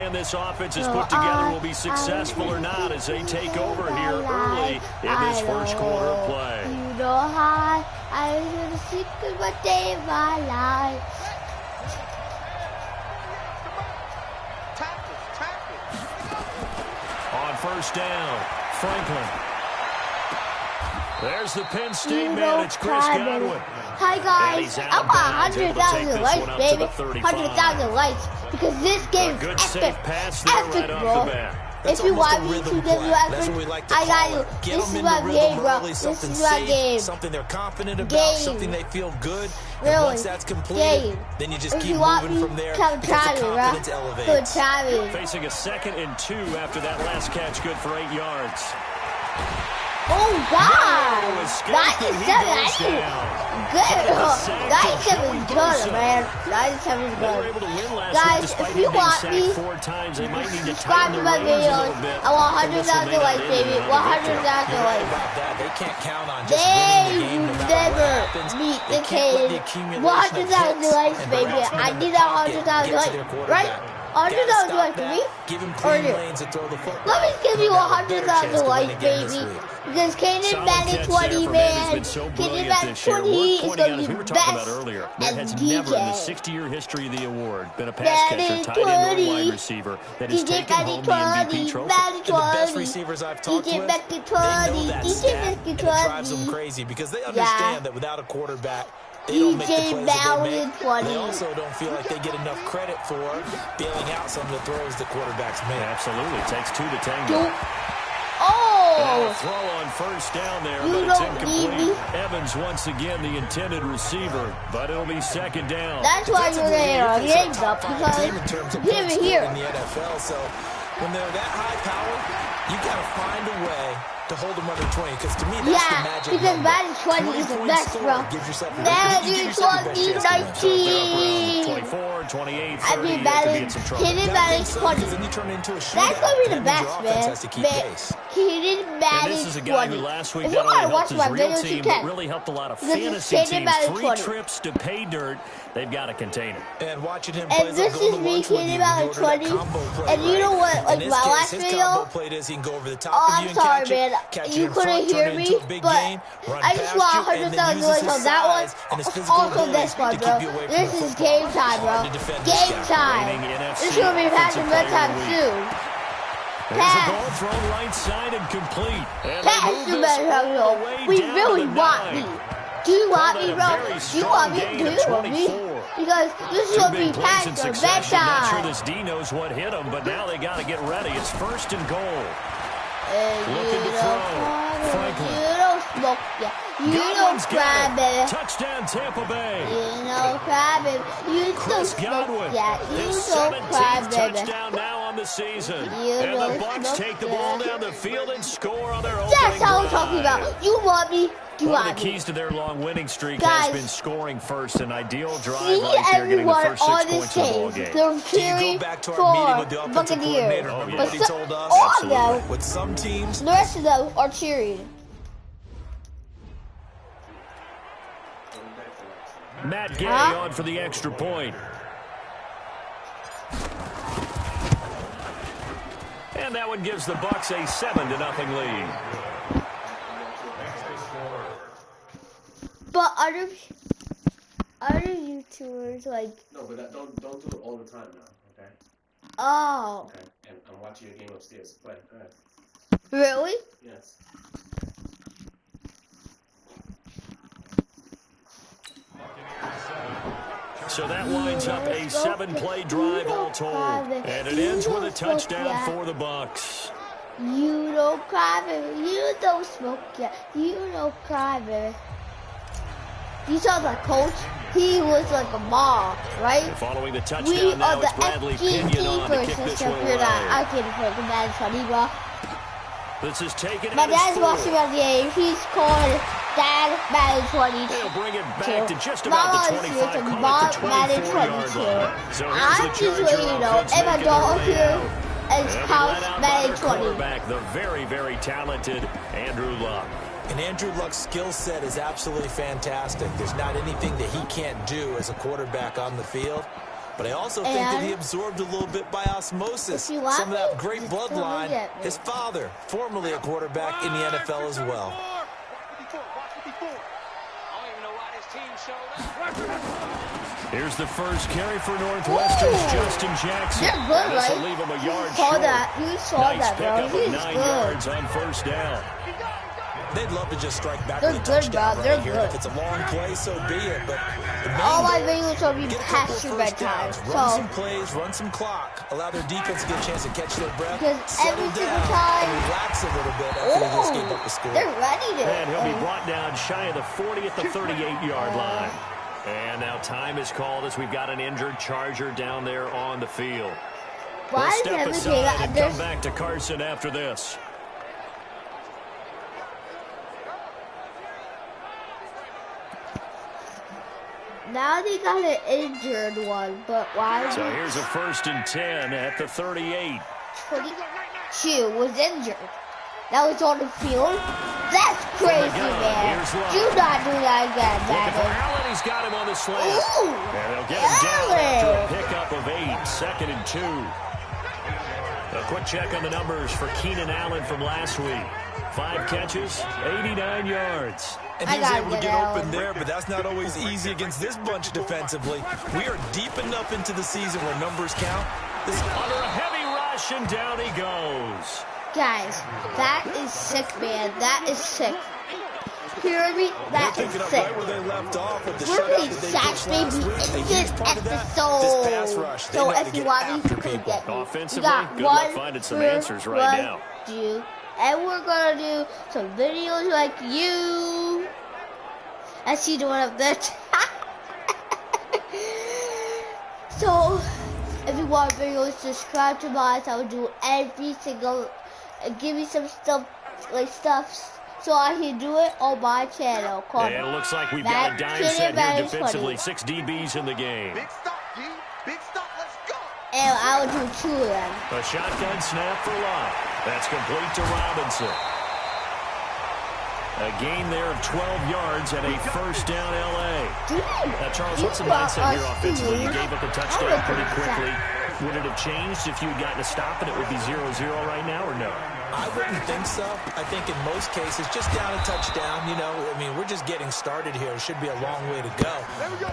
And this offense is put together will be successful or not as they take over here early in this first quarter of play. You know how I was the secret of a day of my life. On first down, Franklin. There's the Penn State man. It's Chris Godwin. Hi guys, I want 100,000 likes, baby. 100,000 likes because this game is epic, bro. If you want me to give you effort, I got you. This is my game, bro. This is my game. Something they're confident about, something they feel good. Really? And once that's completed, then you just keep moving from there because the confidence elevates. Facing a 2nd and 2 after that last catch, good for 8 yards. Oh, God! 97, good. 97 is good, man. 97 is good. Guys, if you want me, subscribe to my videos. I want 100,000 likes, baby. 100,000 likes. They can't count on just winning the game no matter what happens. They never meet the Kaedyn. 100,000 likes, baby. I need that 100,000 likes, right? 100,000 likes for me? Or you? Let me give you 100,000 likes, baby. Because Kaedyn Madden 20, man. Kaedyn Madden 20 is going to be the best there has never in the 60-year history of the award been a pass catcher, tight end, or wide receiver that has taken home the MVP trophy. And the best receivers I've talked with, they know that stat, and it drives them crazy because they understand that without a quarterback, they don't make the plays that they make. They also don't feel like they get enough credit for bailing out some of the throws that quarterbacks make. Absolutely. It takes 2 to tango. Oh! Throw on first down there, but it's incomplete. Evans once again the intended receiver, but it'll be 2nd down. That's why you're going to games up, because you can't even hear. In the NFL, so when they're that high powered, you got to find a way to hold them under 20, because to me, that's the magic because number. Madden 20 is the best, bro. Madden 20, 19. 24, 28, 30, I mean, Madden, Kaedyn Madden 20. That's going to be the best, man. Kaedyn Madden 20. This is a guy who last week if you want to watch my videos, you can. Really helped a lot of fantasy teams. 3 trips to pay dirt. They've got to contain it. And watching him play this is me, Kaedyn Madden 20. And you know what? Like my last video. Oh, I'm sorry, man. You couldn't hear me, but I just want 100,000 likes on that one. Also this one, bro. This is game time, bro. Game time. This is going to be passing bedtime soon. Pass. A ball thrown right side and complete. Pass to bedtime, bro. We really want me. Do you want me, bro? Do you want me? Do you want me? Because this is going to be past the bedtime. I'm not sure this D knows what hit him, but now they got to get ready. It's 1st and goal. Looking to throw. Franklin. You don't smoke, yeah. You don't cry, baby. Touchdown, Tampa Bay. You don't cry, baby. You don't smoke, yeah. You don't cry, baby. Touchdown now on the season. And the Bucs take the ball down the field and score on their opening That's how I'm drive. talking about. You want me? One of the keys to their long winning streak has been scoring first. An ideal drive see right there, getting the first 6 points of the ball game. game. They're cheering for Buccaneers. But all of them, with some teams, the rest of them are cheering. Matt Gay on for the extra point. And that one gives the Bucs a 7-0 lead. But other YouTubers like no, but don't do it all the time now, okay? Oh. Okay. And I'm watching a game upstairs. Play. Go ahead. Really? Yes. So that winds up a 7-play drive all told, and it ends with a touchdown for the Bucs. You don't cry, baby. You don't smoke yet. You don't cry, baby. You saw the coach? He was like a mom, right? And following the touchdown now, it's Bradley Pinion on to kick this one away. I can't afford the Madden 20, bro. This is taken. My dad's watching my game. He's calling Dad Madden 20. They'll bring it back to just about the 25. Madden 22. I'm just letting you know. And my dog here is house Madden 20. The very, very talented Andrew Luck. And Andrew Luck's skill set is absolutely fantastic. There's not anything that he can't do as a quarterback on the field. But I also think that he absorbed a little bit by osmosis some of that great bloodline. His father, formerly a quarterback in the NFL as well. Here's the first carry for Northwestern's Justin Jackson. They're good, right? This will leave him a yard saw short. that. You saw nice that, bro. pickup of 9 yards on first down. They'd love to just strike back They're with a good, touchdown bro. right They're here. good. If it's a long play, so be it. But all my videos will be past your bedtime. Run some plays, run some clock, allow their defense to get a chance to catch their breath, because settle every single down, time, and relax a little bit after they just gave up the score. They're ready to. And he'll be brought down shy of the 40 at the 38-yard line. And now time is called as we've got an injured Charger down there on the field. We'll step aside and come back to Carson after this. Now they got an injured one, but why? So here's a 1st and 10 at the 38. 22 was injured. That was on the field. That's crazy, man. Do not do that again, Madden. Allen, he's got him on the slant. Ooh, and they'll get him down after a pickup of 8. 2nd and 2. A quick check on the numbers for Keenan Allen from last week. 5 catches, 89 yards. And he was able to get open there, but that's not always easy against this bunch defensively. We are deep enough into the season where numbers count. This under a heavy rush, and down he goes. Guys, that is sick, man. That is sick. Hear me? That is sick. Right where they left off with the we're being sacked, baby. Instant episode. So if you want me to get me, offensively, good luck finding some answers right now. And we're gonna do some videos like you. I see the one of that. So, if you want videos, subscribe to mine. I will do every single, give me some stuff, so I can do it on my channel. And it looks like we've got a dime set here defensively. 6 DBs in the game. Big stop, D. Big stop. Let's go. And I will do 2 of them. A shotgun snap for Locke. That's complete to Robinson. A gain there of 12 yards and a 1st down LA. Now, Charles, what's the mindset here offensively? You gave up a touchdown pretty quickly. Would it have changed if you had gotten a stop and it would be 0-0 right now, or no? I wouldn't think so. I think in most cases, just down a touchdown, you know, I mean, we're just getting started here. It should be a long way to go.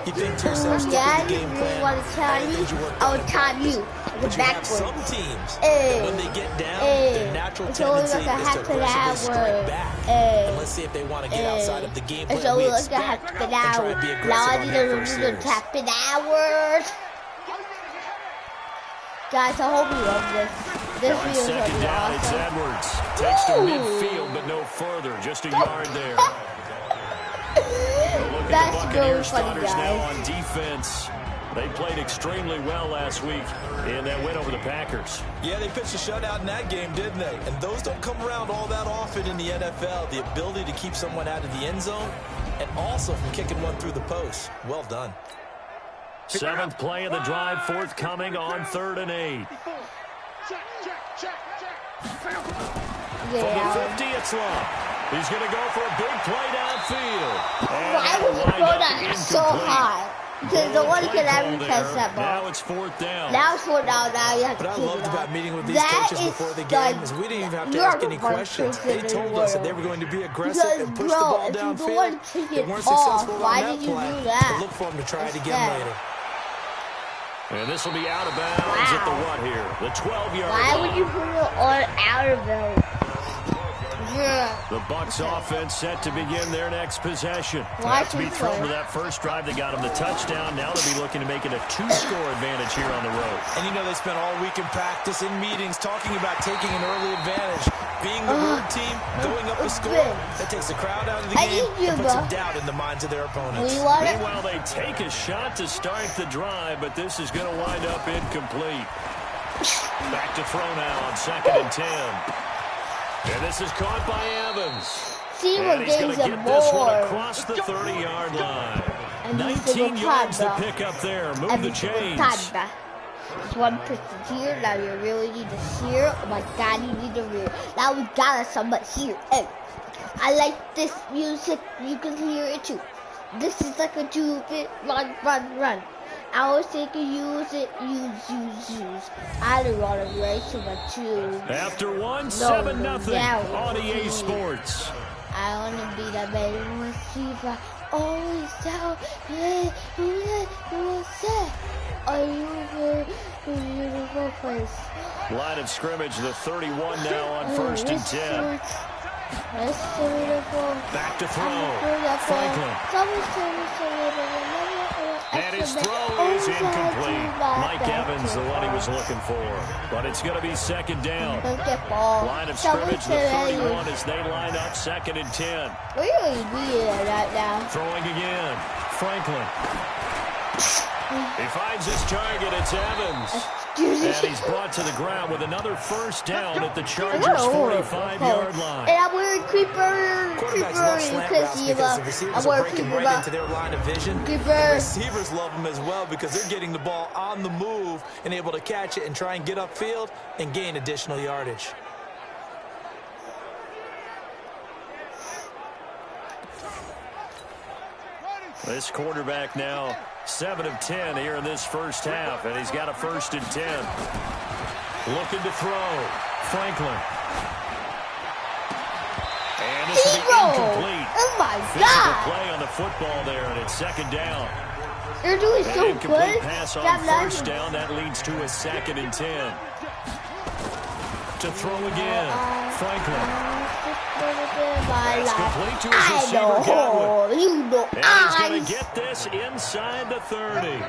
You think to yourself, stick with the game plan. Want to time you? I will time you. But you have some teams that when they get down, their natural tendency is to aggressively strike back. And let's see if they want to get outside of the game plan we expect and try and be aggressive on that first series. Guys, I hope you love this. This video is going to be down, it's awesome. Edwards. Takes to midfield, but no further. Just a yard there. That's really funny, guys. Now on defense. They played extremely well last week in that win over the Packers. Yeah, they pitched a shutout in that game, didn't they? And those don't come around all that often in the NFL. The ability to keep someone out of the end zone and also from kicking one through the post. Well done. 7th play of the drive, forthcoming on 3rd and 8. From the 50, it's Love. He's going to go for a big play downfield. Why would you throw that so high? Because no one can ever catch that ball. Now it's 4th down. Now it's 4th down. Now you have to What I keep loved it about up. meeting with these coaches before the game is we didn't even have to ask any questions. They told us that they were going to be aggressive and push the ball downfield. They weren't successful on that play. But look for them to try it again later. And this will be out of bounds at the what here? The 12-yard line. Why would you put it on out of bounds? The Bucs offense set to begin their next possession. Watch to be thrown to that first drive that got them the touchdown. Now they'll be looking to make it a 2-score advantage here on the road. And you know they spent all week in practice, in meetings, talking about taking an early advantage. Being the road team, going up a score, that takes the crowd out of the game and puts some doubt in the minds of their opponents. Meanwhile, they take a shot to start the drive, but this is going to wind up incomplete. Back to throw now on 2nd and 10. And this is caught by Evans. And he's going to get this one across the 30-yard line. 19 yards to pick up there. Move the chains. There's one person here. Now you really need to hear. Oh my God, you need to hear. Now we got somebody here. Hey, I like this music. You can hear it too. This is like a 2-bit run, run, run. I was thinking use. I don't want to race to my two. After 7-0 on EA Sports. I want to be the main receiver. Always down. Are you beautiful face? Line of scrimmage, the 31 now on 1st and 10. That's beautiful. Back to throw. Franklin. And his throw is incomplete. Mike Evans, the one he was looking for. But it's going to be 2nd down. Line of scrimmage, the 31 as they line up 2nd and 10. We really need it right now. Throwing again. Franklin. He finds his target. It's Evans. And he's brought to the ground with another 1st down at the Chargers' 45-yard line. And I'm wearing creeper because the receivers are breaking right into their line of vision. The receivers love them as well because they're getting the ball on the move and able to catch it and try and get upfield and gain additional yardage. This quarterback now 7 of 10 here in this first half, and he's got a 1st and 10. Looking to throw. Franklin. And this will be incomplete. Oh my God! Play on the football there, and it's 2nd down. They're doing so good. Incomplete pass on 1st down. That leads to a 2nd and 10. To throw again. Franklin. That's complete to his receiver, Kaedyn. And he's going to get this inside the 30.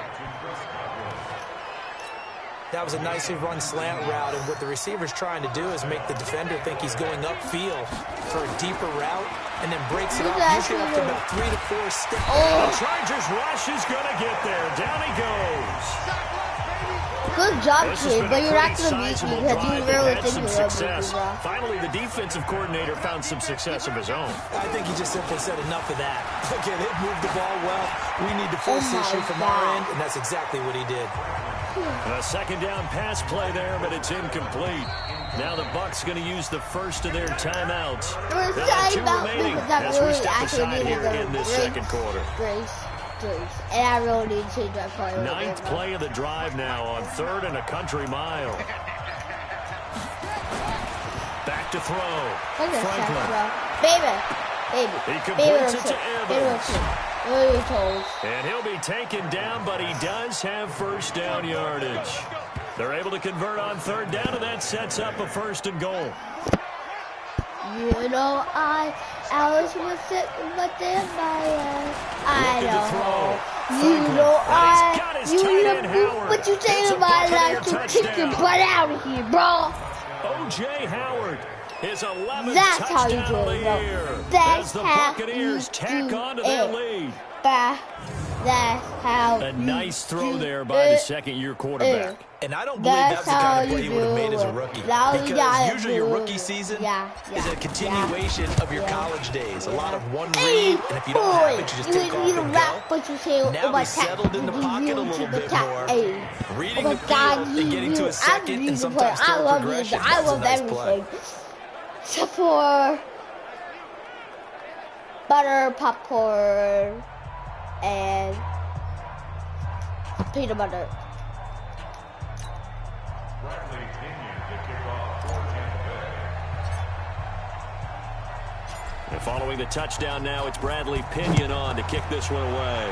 That was a nicely run slant route, and what the receiver's trying to do is make the defender think he's going upfield for a deeper route, and then breaks it off usually after about 3 to 4 steps. The Chargers rush is going to get there. Down he goes. Good job, kid, but you're not going to beat me because you really think you're going to beat me. Finally, the defensive coordinator found some success of his own. I think he just simply said enough of that. Okay, they moved the ball well. We need to force the issue from our end, and that's exactly what he did. A 2nd down pass play there, but it's incomplete. Now the Bucs going to use the first of their timeouts. There are 2 remaining as we step aside here in this 2nd quarter. And I really need to change that play. 9th play of the drive now on 3rd and a country mile. Back to throw. Franklin. Baby. He completes it to Evans. And he'll be taken down, but he does have 1st down yardage. They're able to convert on 3rd down, and that sets up a 1st and goal. You know, Alice was sitting but then I know. What you say about life to kick your butt out of here, bro? O.J. Howard, his 11th That's how you touchdown do of it, the bro. year. That's as the how Buccaneers you tack do on to their it. lead. That's how A nice throw there by the 2nd-year quarterback. And I don't believe that's the kind of play he would have made as a rookie. Because usually your rookie season is a continuation of your college days. A lot of one read, and if you don't have it, you just take off and go. Now he's settled in the pocket a little bit more, reading the field and getting to a 2nd and sometimes third progression. I love everything. Except for butter, popcorn, and peanut butter. And following the touchdown now, it's Bradley Pinion on to kick this one away.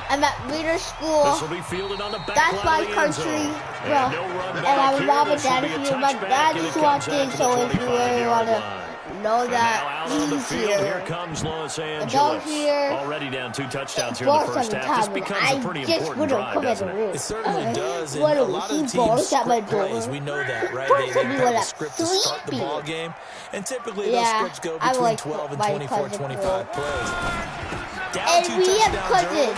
I'm at Reader School. This will be fielded on the back. That's my country, bro. And I'm mom and dad here. My dad just walked in, so if you really want to know that, he's here. Here comes Los Angeles. Already down 2 touchdowns here in the first half. This becomes a pretty important drive, doesn't it? It certainly does. And a lot of the teams script plays, we know that, right? They have a script to start the ball game. And typically those scripts go between 12 and 24, 25 plays. Down 2 touchdowns early.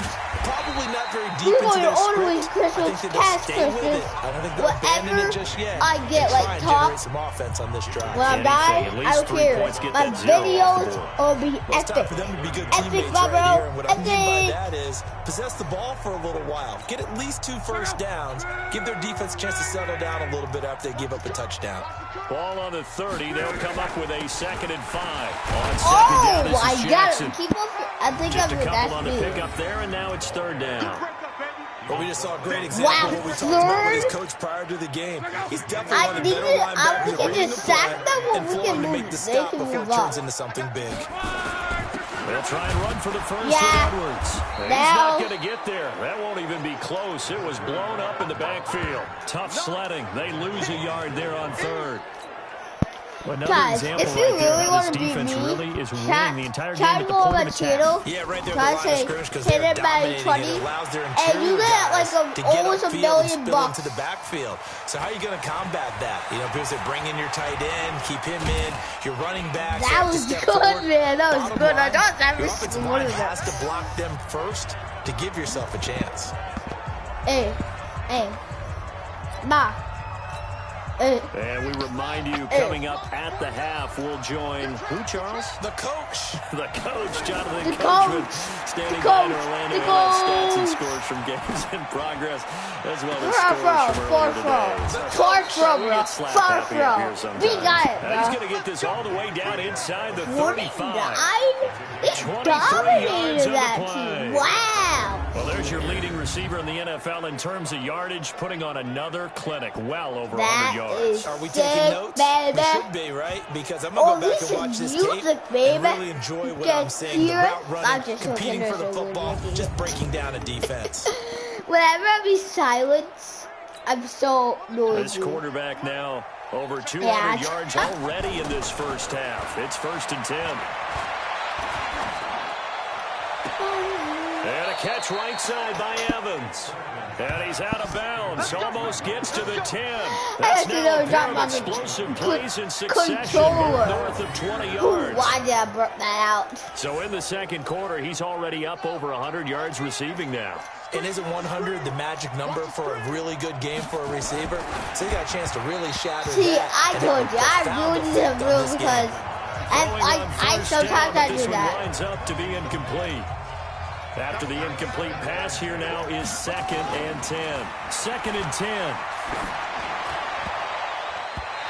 Probably not very deep into their script. I think they'll stay with it. I don't think they'll abandon it just yet. I get like top some offense on this drive. When I die, I don't care. My videos will be Well, it's time for them to be good teammates right here. And what I mean by that is possess the ball for a little while. Get at least 2 first downs. Give their defense a chance to settle down a little bit after they give up a touchdown. Ball on the 30. They'll come up with a 2nd and 5. On 2nd down, this is Jackson. Keep up. I think Just I'm a couple with on the pickup there, and now it's 3rd down. Well, we just saw a great example of what we talked about with his coach prior to the game. He's definitely one of the better linebackers reading the play and flowing to make the stop before it turns into something big. They'll try and run for the first with Edwards. He's not going to get there. That won't even be close. It was blown up in the backfield. Tough sledding. They lose a yard there on third. Guys, if you really want to beat me, try to go on my channel, try to say, hit it by 20, and you get like almost $1 million bucks. To the backfield. So how are you going to combat that? You know, people say bring in your tight end, keep him in, your running back. That was good, man. That was good. I thought that was offensive line has to block them first to give yourself a chance. Hey, Ma. And we remind you, coming up at the half, we'll join who, Charles? The coach. The coach, Jonathan Coachman, standing by in Orlando with stats and scores from games in progress, as well as scores from earlier today. Far from. We got it, bro. He's going to get this all the way down inside the 35. He dominated that team. Wow. Well, there's your leading receiver in the NFL in terms of yardage, putting on another clinic, well over 100 yards. Are we taking notes? Baby. We should be, right? Because I'm going to go back and watch this tape and really enjoy what I'm saying. The route running, competing for the football, just breaking down a defense. Whenever I be silent, I'm so noisy. This quarterback now over 200 yards already in this first half. It's 1st and 10. And a catch right side by Evans. And he's out of bounds. Almost gets to the 10. That's now a pair of explosive plays in succession north of 20 yards. Why did I burp that out? So in the second quarter, he's already up over 100 yards receiving now. And isn't 100 the magic number for a really good game for a receiver? So you got a chance to really shatter that. See, I told you, I really need to rule because I sometimes I do that. Lines up to be incomplete. After the incomplete pass, here now is 2nd and 10. 2nd and 10.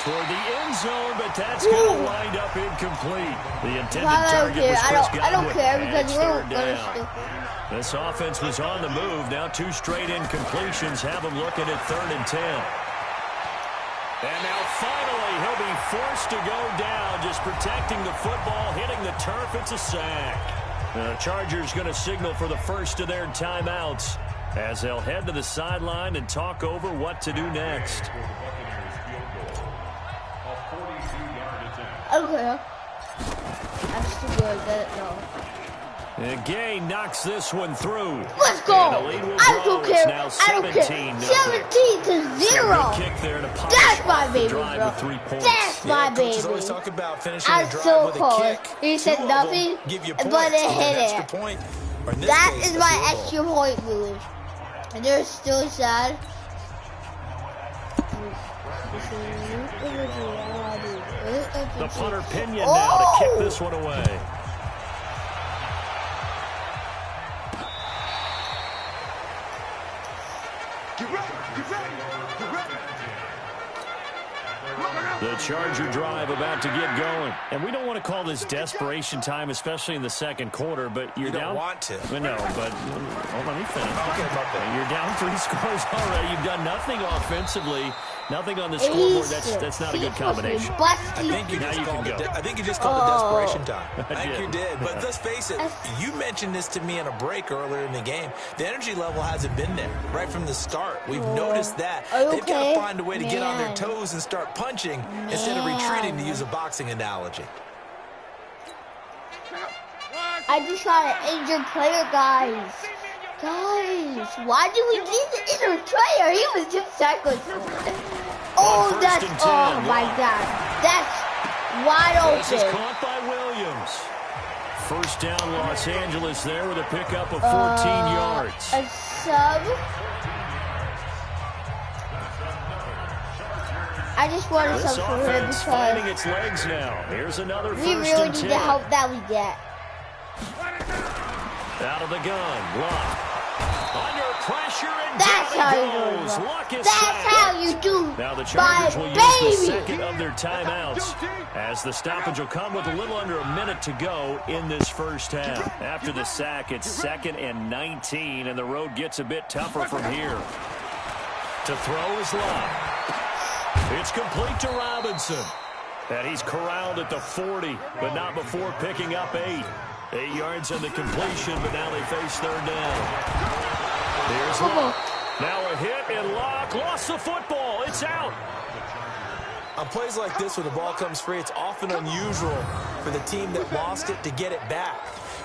Toward the end zone, but that's going to wind up incomplete. The intended target was Chris Godwin. I don't care because we're going to. This offense was on the move. Now 2 straight incompletions have him looking at 3rd and 10. And now finally he'll be forced to go down, just protecting the football, hitting the turf. It's a sack. The Chargers going to signal for the first of their timeouts as they'll head to the sideline and talk over what to do next. Okay. I'm still good at it now. And Gay knocks this one through. Let's go. I don't care. I don't care. 17-0. Kick there to That's my baby, bro. That's my baby. Always talk about finishing I'm a drive so with close. a kick. He said nothing, but it hit it. That is my extra point move. And they're still sad. The punter Pinion now to kick this one away. The Charger drive about to get going. And we don't want to call this desperation time, especially in the second quarter, but you're down. You don't want to. No, but let me finish. Okay, about that. You're down 3 scores already. You've done nothing offensively. Nothing on the scoreboard. That's not a good combination. I think you just called it desperation time. I think you did. But let's face it, you mentioned this to me in a break earlier in the game. The energy level hasn't been there right from the start. We've noticed that. They've got to find a way to get on their toes and start punching instead of retreating, to use a boxing analogy. I just got an injured player, guys. Guys, why do we need the injured player? He was just seconds. Oh, that's, oh my God. That's wide open. This is caught by Williams. First down, Los Angeles there with a pickup of 14 yards. A sub. I just want to sub for him because finding its legs now. Here's another we really need the help that we get. Out of the gun, Locke. Under pressure, and That's down how it you do goes. it. Luck is That's sacked. how you do Now the my Chargers will use the baby. second of their timeouts, as the stoppage will come with a little under a minute to go in this first half. After the sack, it's 2nd and 19, and the road gets a bit tougher from here. To throw is Luck. It's complete to Robinson. And he's corralled at the 40, but not before picking up 8. 8 yards on the completion, but now they face third down. Here's Luck. Now a hit, and Luck lost the football. It's out. On plays like this, when the ball comes free, it's often unusual for the team that lost it to get it back.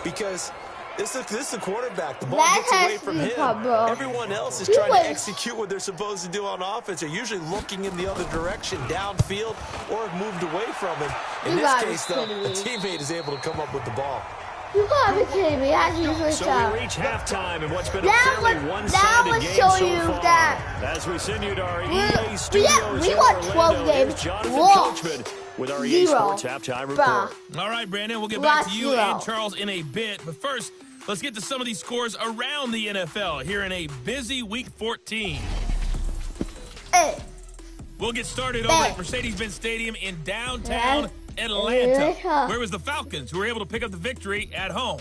Because this is the quarterback. The ball gets away from him. Everyone else is trying to execute what they're supposed to do on offense. They're usually looking in the other direction, downfield, or have moved away from him. In this case, though, a teammate is able to come up with the ball. You gotta be kidding me. That's usually so we reach halftime in what's been a fairly one-sided game so far. As we send you to our EA studios we got 12 games. Jonathan with our EA Sports halftime report. All right, Brandon, we'll get back to you and Charles in a bit. But first, let's get to some of these scores around the NFL here in a busy Week 14. Hey. We'll get started over at Mercedes-Benz Stadium in downtown Atlanta, where it was the Falcons who were able to pick up the victory at home.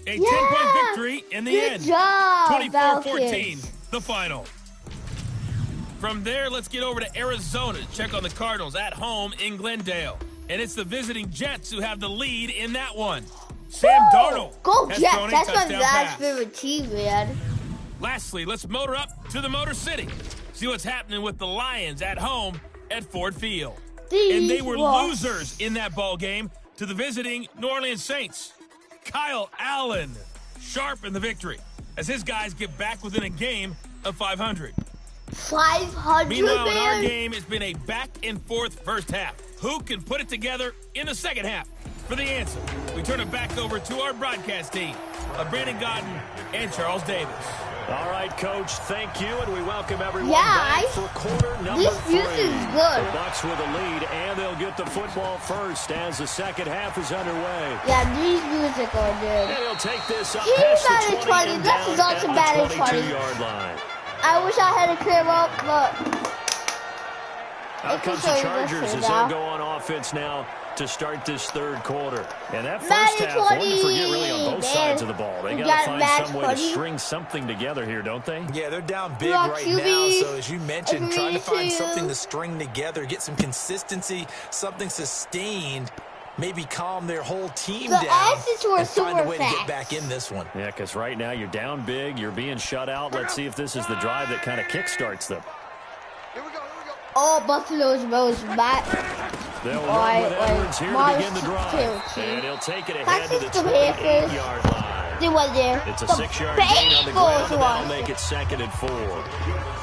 A 10-point victory in the end. 24-14, the final. From there, let's get over to Arizona to check on the Cardinals at home in Glendale. And it's the visiting Jets who have the lead in that one. Sam Darnold Go has Jets. thrown a That's touchdown my dad's pass. favorite team, man. Lastly, let's motor up to the Motor City. See what's happening with the Lions at home at Ford Field. And they were losers in that ball game to the visiting New Orleans Saints. Kyle Allen sharp in the victory as his guys get back within a game of 500. 500, Meanwhile, in our game, it's been a back-and-forth first half. Who can put it together in the second half? For the answer, we turn it back over to our broadcast team of Brandon Gaudin and Charles Davis. All right, Coach, thank you, and we welcome everyone back for quarter number 3. This is good. The Bucs with a lead, and they'll get the football first as the second half is underway. Yeah, these music are good. And he'll take this up past the 20 and down at the 22-yard line. I wish I had a crib up, but... Out comes the Chargers as they'll go on offense now to start this third quarter. And that first half, one to forget really on both sides of the ball. They got to find some way to string something together here, don't they? Yeah, they're down big right now. So as you mentioned, trying to find something to string together, get some consistency, something sustained, maybe calm their whole team down and find a way to get back in this one. Yeah, because right now you're down big, you're being shut out. Let's see if this is the drive that kind of kickstarts them. Here we go. Oh, Buffalo's Rose back. They'll run with Edwards here to begin the drive. And he'll take it ahead to the 28-yard line. They were there. It's a 6-yard gain on the ground, and that'll make it 2nd and 4.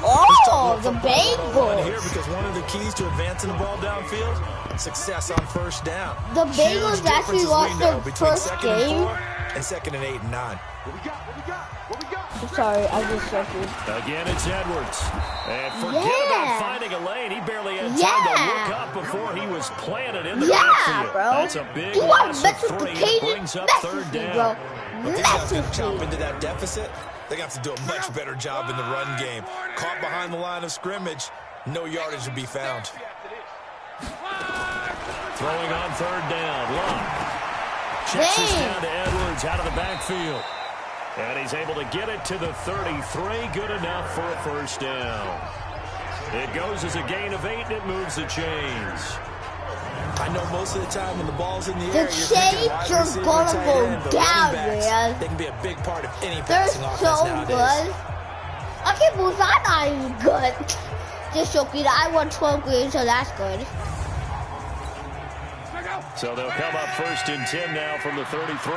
Oh, the Bengals. Here because one of the keys to advancing the ball downfield, success on first down. The Bengals actually lost their first game. And 2nd and 8 and 9. What we got? I'm sorry, I just circled. Again, it's Edwards. And forget about finding a lane. He barely had time to look up before he was planted in the backfield. Bro. That's a big loss of 3. It brings up third down. Bro. But these guys got to chop into that deficit. They got to do a much better job in the run game. Caught behind the line of scrimmage, no yardage to be found. Throwing on third down. Luck checks this down to Edwards out of the backfield. And he's able to get it to the 33. Good enough for a first down. It goes as a gain of 8, and it moves the chains. I know most of the time when the ball's in the air, the chains are gonna go down, man. They can be a big part of any They're passing offense so nowadays. good. I can't believe I'm not even good. Just joking. I won 12 games, so that's good. So they'll come up 1st and 10 now from the 33.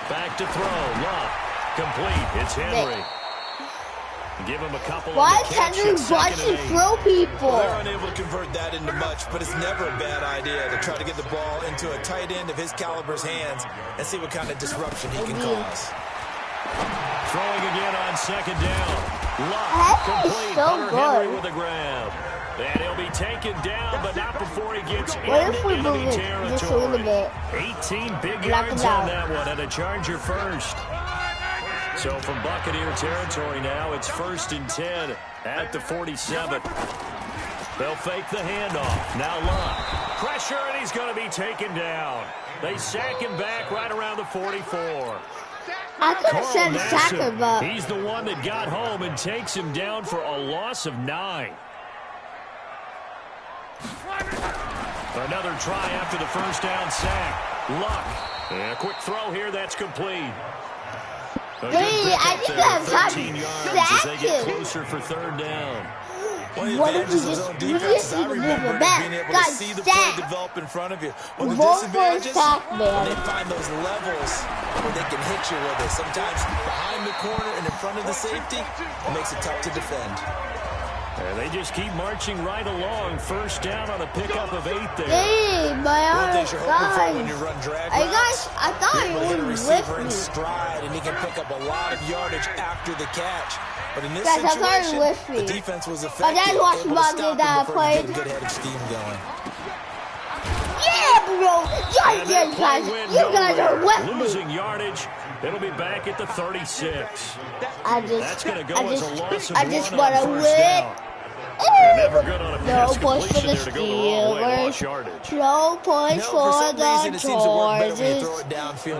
Back to throw. Luck. Complete. It's Henry. Give him a couple Why on the catch. Henry wants to throw people? Well, they're unable to convert that into much, but it's never a bad idea to try to get the ball into a tight end of his caliber's hands and see what kind of disruption he can cause. Throwing again on 2nd down. Luck. Complete. So Hunter good. Henry with a grab. And he'll be taken down, but not before he gets into enemy territory. Just a little bit. 18 big yards on that one, and a Charger first. So from Buccaneer territory now, it's 1st and 10 at the 47. They'll fake the handoff. Now Luck. Pressure, and he's going to be taken down. They sack him back right around the 44. I could have said sacker, but he's the one that got home and takes him down for a loss of 9. Another try after the first down sack. Luck. And a quick throw here. That's complete. Hey, I think that's 13 yards as they get closer for 3rd down. What if you just defenses, I remember being able to see the play develop in front of you. Well, the disadvantages, when they find those levels where they can hit you with it. Sometimes behind the corner and in front of the safety, it makes it tough to defend. And they just keep marching right along. 1st down on a pickup of 8 there. Hey, my guys. When you run drag routes, I thought you hit a would receiver lift in me. stride, and he can pick up a lot of yardage after the catch. But in this Guys, I thought you situation, would lift me. the defense was My effective. dad watched able to Madden stop that I him before he played. get a good head of steam going. Yeah, bro. You guys are with me. Losing yardage. It'll be back at the 36. That's going to go as a loss of 1 on 1st down. Never good on a pass completion there to go the wrong way, lost yardage. No points for the Chargers.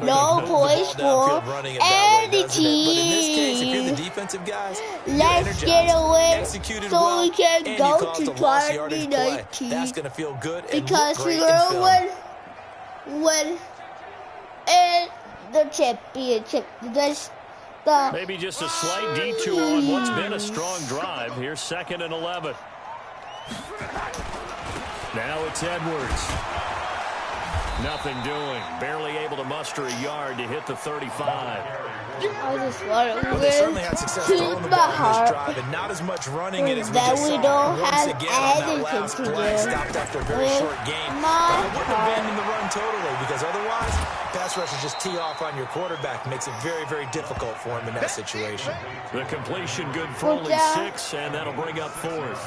No points for any team. Let's get a win so we can go to 2019. That's going to feel good because we're going to win in the championship. Maybe just a slight detour on what's been a strong drive. Here's 2nd and 11. Now it's Edwards. Nothing doing. Barely able to muster a yard to hit the 35. I just want to they certainly had success throwing the ball in this drive, and not as much running it as we just we saw. don't Once have again, on that anything last to play, do. stopped after a very short game. I wouldn't abandon the run totally, because otherwise, pass rushers just tee off on your quarterback. Makes it very, very difficult for him in that situation. The completion good for only 6, and that'll bring up 4th.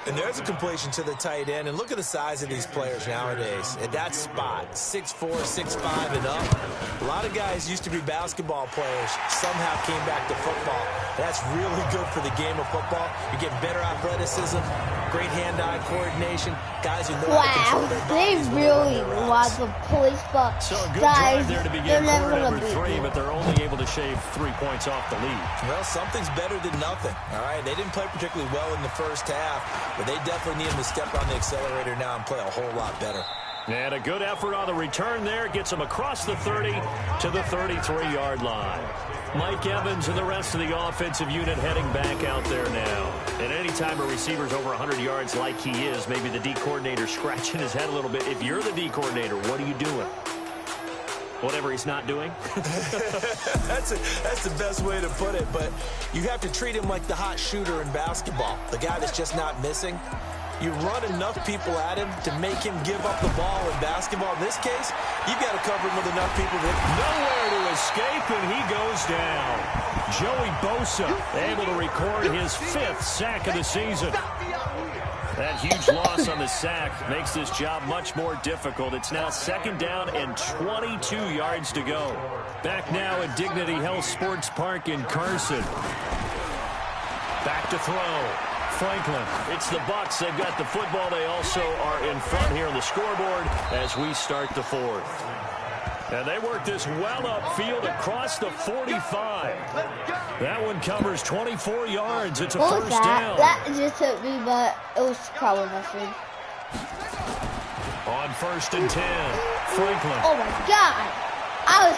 And there's a completion to the tight end. And look at the size of these players nowadays. At that spot, 6'4", 6'5", and up. A lot of guys used to be basketball players. Somehow came back to football. That's really good for the game of football. You get better athleticism, great hand-eye coordination. Guys who know how to control their bodies. They really want the police, but so a good guys, drive there to begin quarter number 3, but they're only able to shave 3 points off the lead. Well, something's better than nothing. All right, they didn't play particularly well in the first half, but they definitely need him to step on the accelerator now and play a whole lot better. And a good effort on the return there. Gets him across the 30 to the 33-yard line. Mike Evans and the rest of the offensive unit heading back out there now. And any time a receiver's over 100 yards like he is, maybe the D coordinator scratching his head a little bit. If you're the D coordinator, what are you doing? Whatever he's not doing? That's the best way to put it, but you have to treat him like the hot shooter in basketball, the guy that's just not missing. You run enough people at him to make him give up the ball in basketball. In this case, you've got to cover him with enough people that nowhere to escape, and he goes down. Joey Bosa able to record his 5th sack of the season. That huge loss on the sack makes this job much more difficult. It's now 2nd down and 22 yards to go. Back now at Dignity Health Sports Park in Carson. Back to throw. Franklin. It's the Bucs. They've got the football. They also are in front here on the scoreboard as we start the 4th. And they work this well upfield across the 45. That one covers 24 yards. It's a first down. That just hit me, but it was probably nothing. On 1st and 10, Franklin. Oh, my God. I was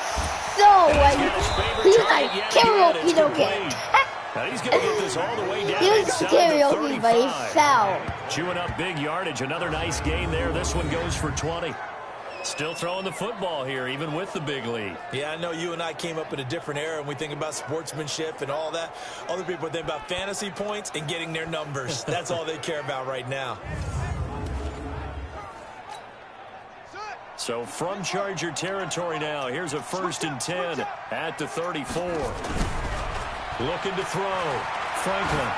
so he's like karaoke, don't get. Now he's going to get this all the way down. He was karaoke, but he fell. Chewing up big yardage. Another nice gain there. This one goes for 20. Still throwing the football here, even with the big lead. Yeah, I know you and I came up in a different era, and we think about sportsmanship and all that. Other people think about fantasy points and getting their numbers. That's all they care about right now. So from Charger territory now, here's a 1st and 10 at the 34. Looking to throw. Franklin.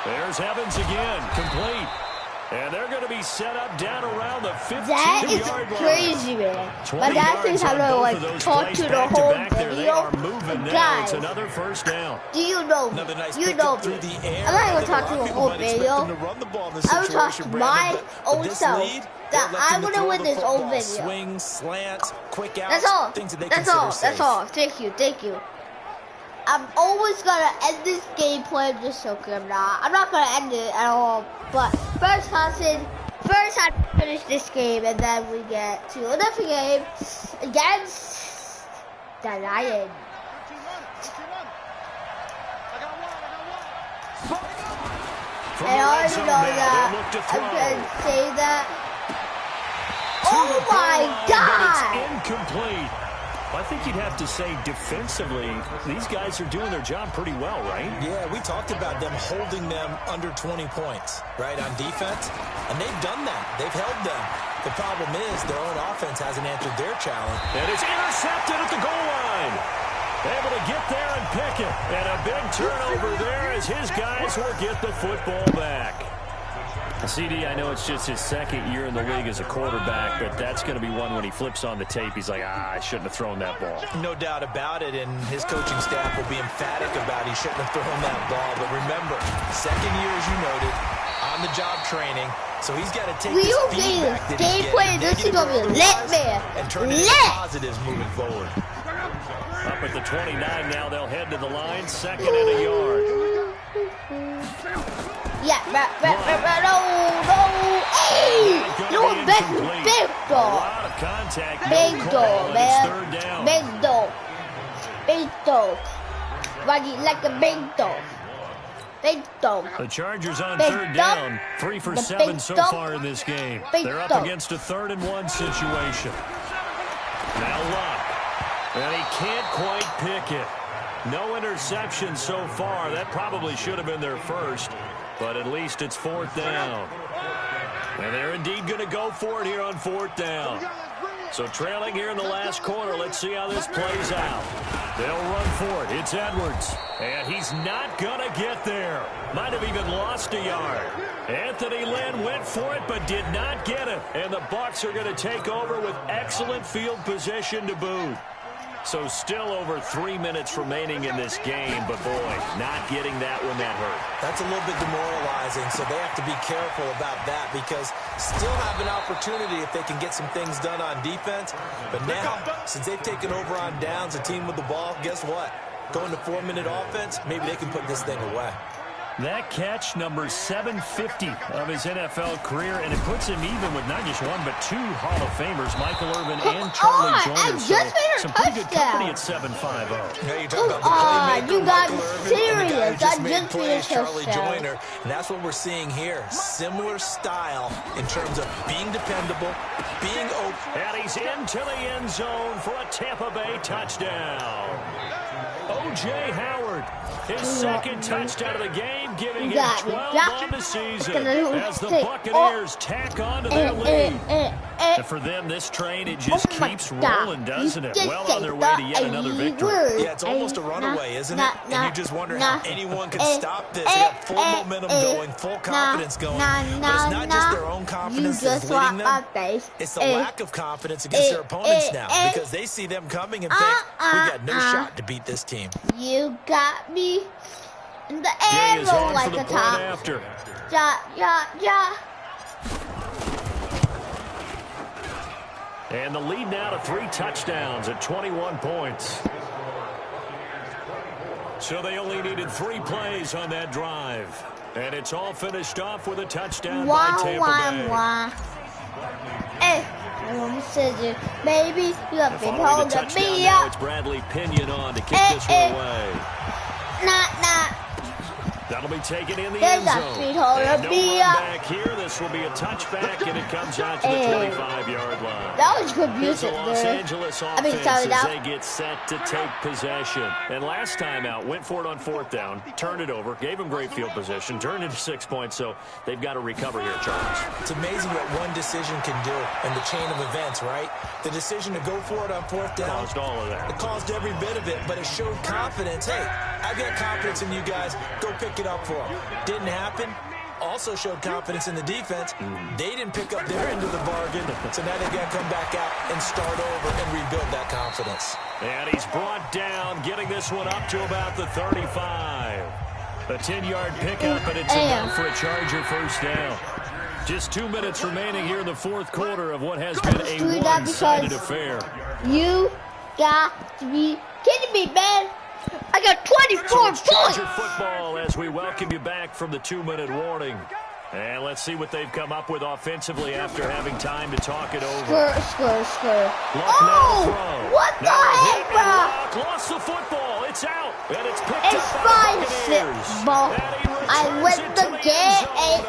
There's Evans again, complete. And they're going to be set up down around the 15-yard line. That is crazy, man. My dad thinks I'm going to talk to the whole video. Guys, another first down. Do you know me? You know me. I'm not going to talk to the whole video. I will talk to my own self. That I'm going to win this whole video. Swings, slants, quick outs, that's all. Things that they that's all. Safe. That's all. Thank you. Thank you. I'm always going to end this gameplay just so good. I'm not going to end it at all. But first I finish this game and then we get to another game against the Lions. And I already know that I'm going to say that. Oh my God! Incomplete. I think you'd have to say defensively, these guys are doing their job pretty well, right? Yeah, we talked about them holding them under 20 points, right, on defense. And they've done that. They've held them. The problem is their own offense hasn't answered their challenge. And it's intercepted at the goal line. Able to get there and pick it. And a big turnover there as his guys will get the football back. CD, I know it's just his second year in the league as a quarterback, but that's going to be one when he flips on the tape. He's like, I shouldn't have thrown that ball. No doubt about it, and his coaching staff will be emphatic about he shouldn't have thrown that ball. But remember, second year, as you noted, on-the-job training, so he's got to take this feedback that he's getting, this is going to be lit, man. And turn it into positives moving forward. Up at the 29 now, they'll head to the line, second and a yard. Yeah, no, hey! You know what, big dog. Big dog, man. Big dog. Big dog. Running like a big dog. Big dog. The Chargers on third down. 3 for 7 so far in this game. They're up against a 3rd-and-1 situation. Now Luck. And he can't quite pick it. No interception so far. That probably should have been their first. But at least it's 4th down. And they're indeed going to go for it here on 4th down. So trailing here in the last quarter. Let's see how this plays out. They'll run for it. It's Edwards. And he's not going to get there. Might have even lost a yard. Anthony Lynn went for it but did not get it. And the Bucs are going to take over with excellent field position to boot. So still over 3 minutes remaining in this game, but boy, not getting that when that hurt. That's a little bit demoralizing, so they have to be careful about that because still have an opportunity if they can get some things done on defense. But now, since they've taken over on downs, a team with the ball, guess what? Going to 4-minute offense, maybe they can put this thing away. That catch, number 750 of his NFL career, and it puts him even with not just one, but 2 Hall of Famers, Michael Irvin and Charlie Joiner. So some pretty good company at 750. Yeah, you're talking about the playmaker, you got Michael Irvin, serious. and the guy who just made I plays, just Charlie Joiner. And that's what we're seeing here. Similar style in terms of being dependable, being open. And he's into the end zone for a Tampa Bay touchdown. O.J. Howard, his second touchdown of the game, giving him 12 on the season as the Buccaneers tack on to their lead. And for them, this train, it just keeps rolling, doesn't it? Well on their way to yet another victory. Yeah, it's almost a runaway, isn't it? And you just wonder how anyone can stop this. They got full momentum going, full confidence going. But it's not just their own confidence that's leading them. It's the lack of confidence against their opponents now because they see them coming and think, we got no shot to beat this team. You got me in the arrow like a top. Yeah. And the lead now to 3 touchdowns at 21 points. So they only needed 3 plays on that drive. And it's all finished off with a touchdown by Tampa Bay. Hey, scissors, baby, you have been holding me up. Now it's Bradley Pinion on to kick this one away. That'll be taken in the end zone. And no run back here. This will be a touchback, and it comes out to the 25-yard line. That was good music, the Los Angeles offense as they get set to take possession. And last time out, went for it on 4th down, turned it over, gave them great field position, turned into 6 points, so they've got to recover here, Charles. It's amazing what one decision can do in the chain of events, right? The decision to go for it on 4th down. Caused all of that. It caused every bit of it, but it showed confidence. Hey, I've got confidence in you guys. Go pick it up for them. Didn't happen. Also showed confidence in the defense. They didn't pick up their end of the bargain, so now they've got to come back out and start over and rebuild that confidence. And he's brought down, getting this one up to about the 35. A 10-yard pickup, and it's enough for a Charger first down. Just 2 minutes remaining here in the fourth quarter of what has been a one-sided affair. You got to be kidding me, man. I got 24 points. Charger football as we welcome you back from the 2-minute warning. And let's see what they've come up with offensively after having time to talk it over. Score. Oh, what the heck, bro? Lost the football. It's out. And it's picked It's up by the fine, Buccaneers. ball. I went to get it,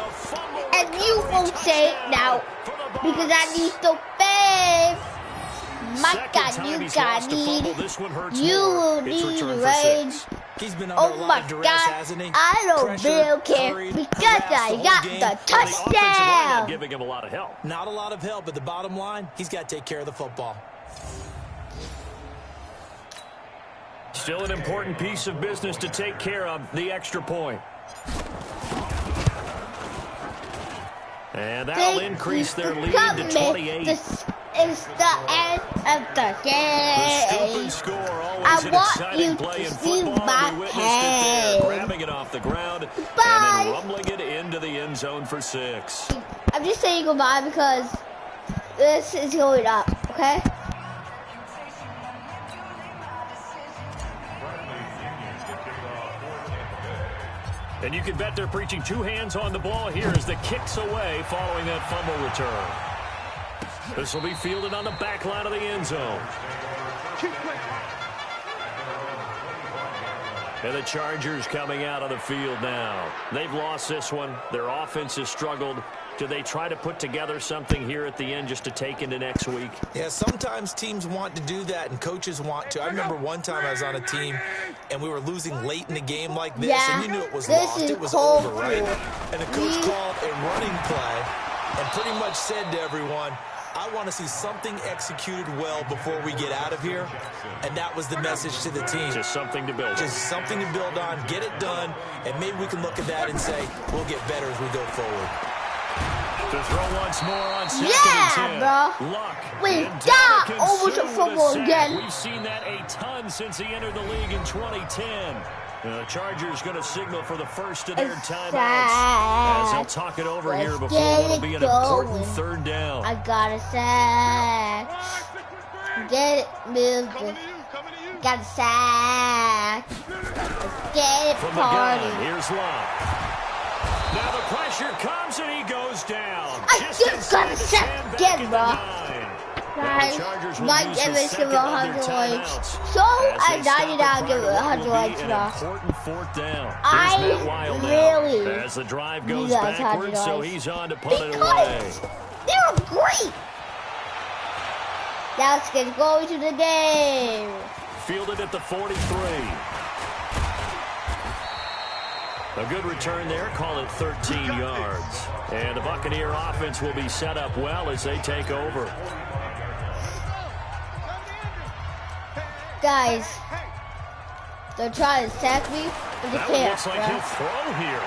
and and you won't say it now because I need to pay. My God, you will need rage. Oh my God, I don't really care because I got the touchdown. Giving him a lot of help. Not a lot of help, but the bottom line, he's got to take care of the football. Still an important piece of business to take care of, the extra point. And that'll increase their lead to 28. This is the end of the game. I want you to see my head. Grabbing it off the ground Bye. And then rumbling it into the end zone for 6. I'm just saying goodbye because this is going up, okay? And you can bet they're preaching 2 hands on the ball here as the kick's away following that fumble return. This will be fielded on the back line of the end zone. And the Chargers coming out on the field now. They've lost this one. Their offense has struggled. Do they try to put together something here at the end just to take into next week? Yeah, sometimes teams want to do that and coaches want to. I remember one time I was on a team and we were losing late in a game like this, and you knew it was lost. It was over, right? And the coach called a running play and pretty much said to everyone, I want to see something executed well before we get out of here. And that was the message to the team. Just something to build on. Just something to build on, get it done, and maybe we can look at that and say, we'll get better as we go forward. To throw once more on second and 10. Bro. Luck. We got over to football again. We've seen that a ton since he entered the league in 2010. The Chargers going to signal for the first of their timeouts as they'll talk it over here before what'll be an important third down. I got a sack. Get it, move. Got a sack. Let's get it, from the gun, here's Luck. Now the pressure comes and he goes down. I just got a sack again, bro. Guys, Mike Evans give it 100 likes. So I died out, give it 100 likes, bro. Important fourth down. I really as the drive goes backwards, so he's on to punt it away. They were great. That's gonna go to the game. Fielded at the 43. A good return there, call it 13 yards. And the Buccaneer offense will be set up well as they take over. Guys, they're trying to sack me, but they can't. Looks like he'll throw here.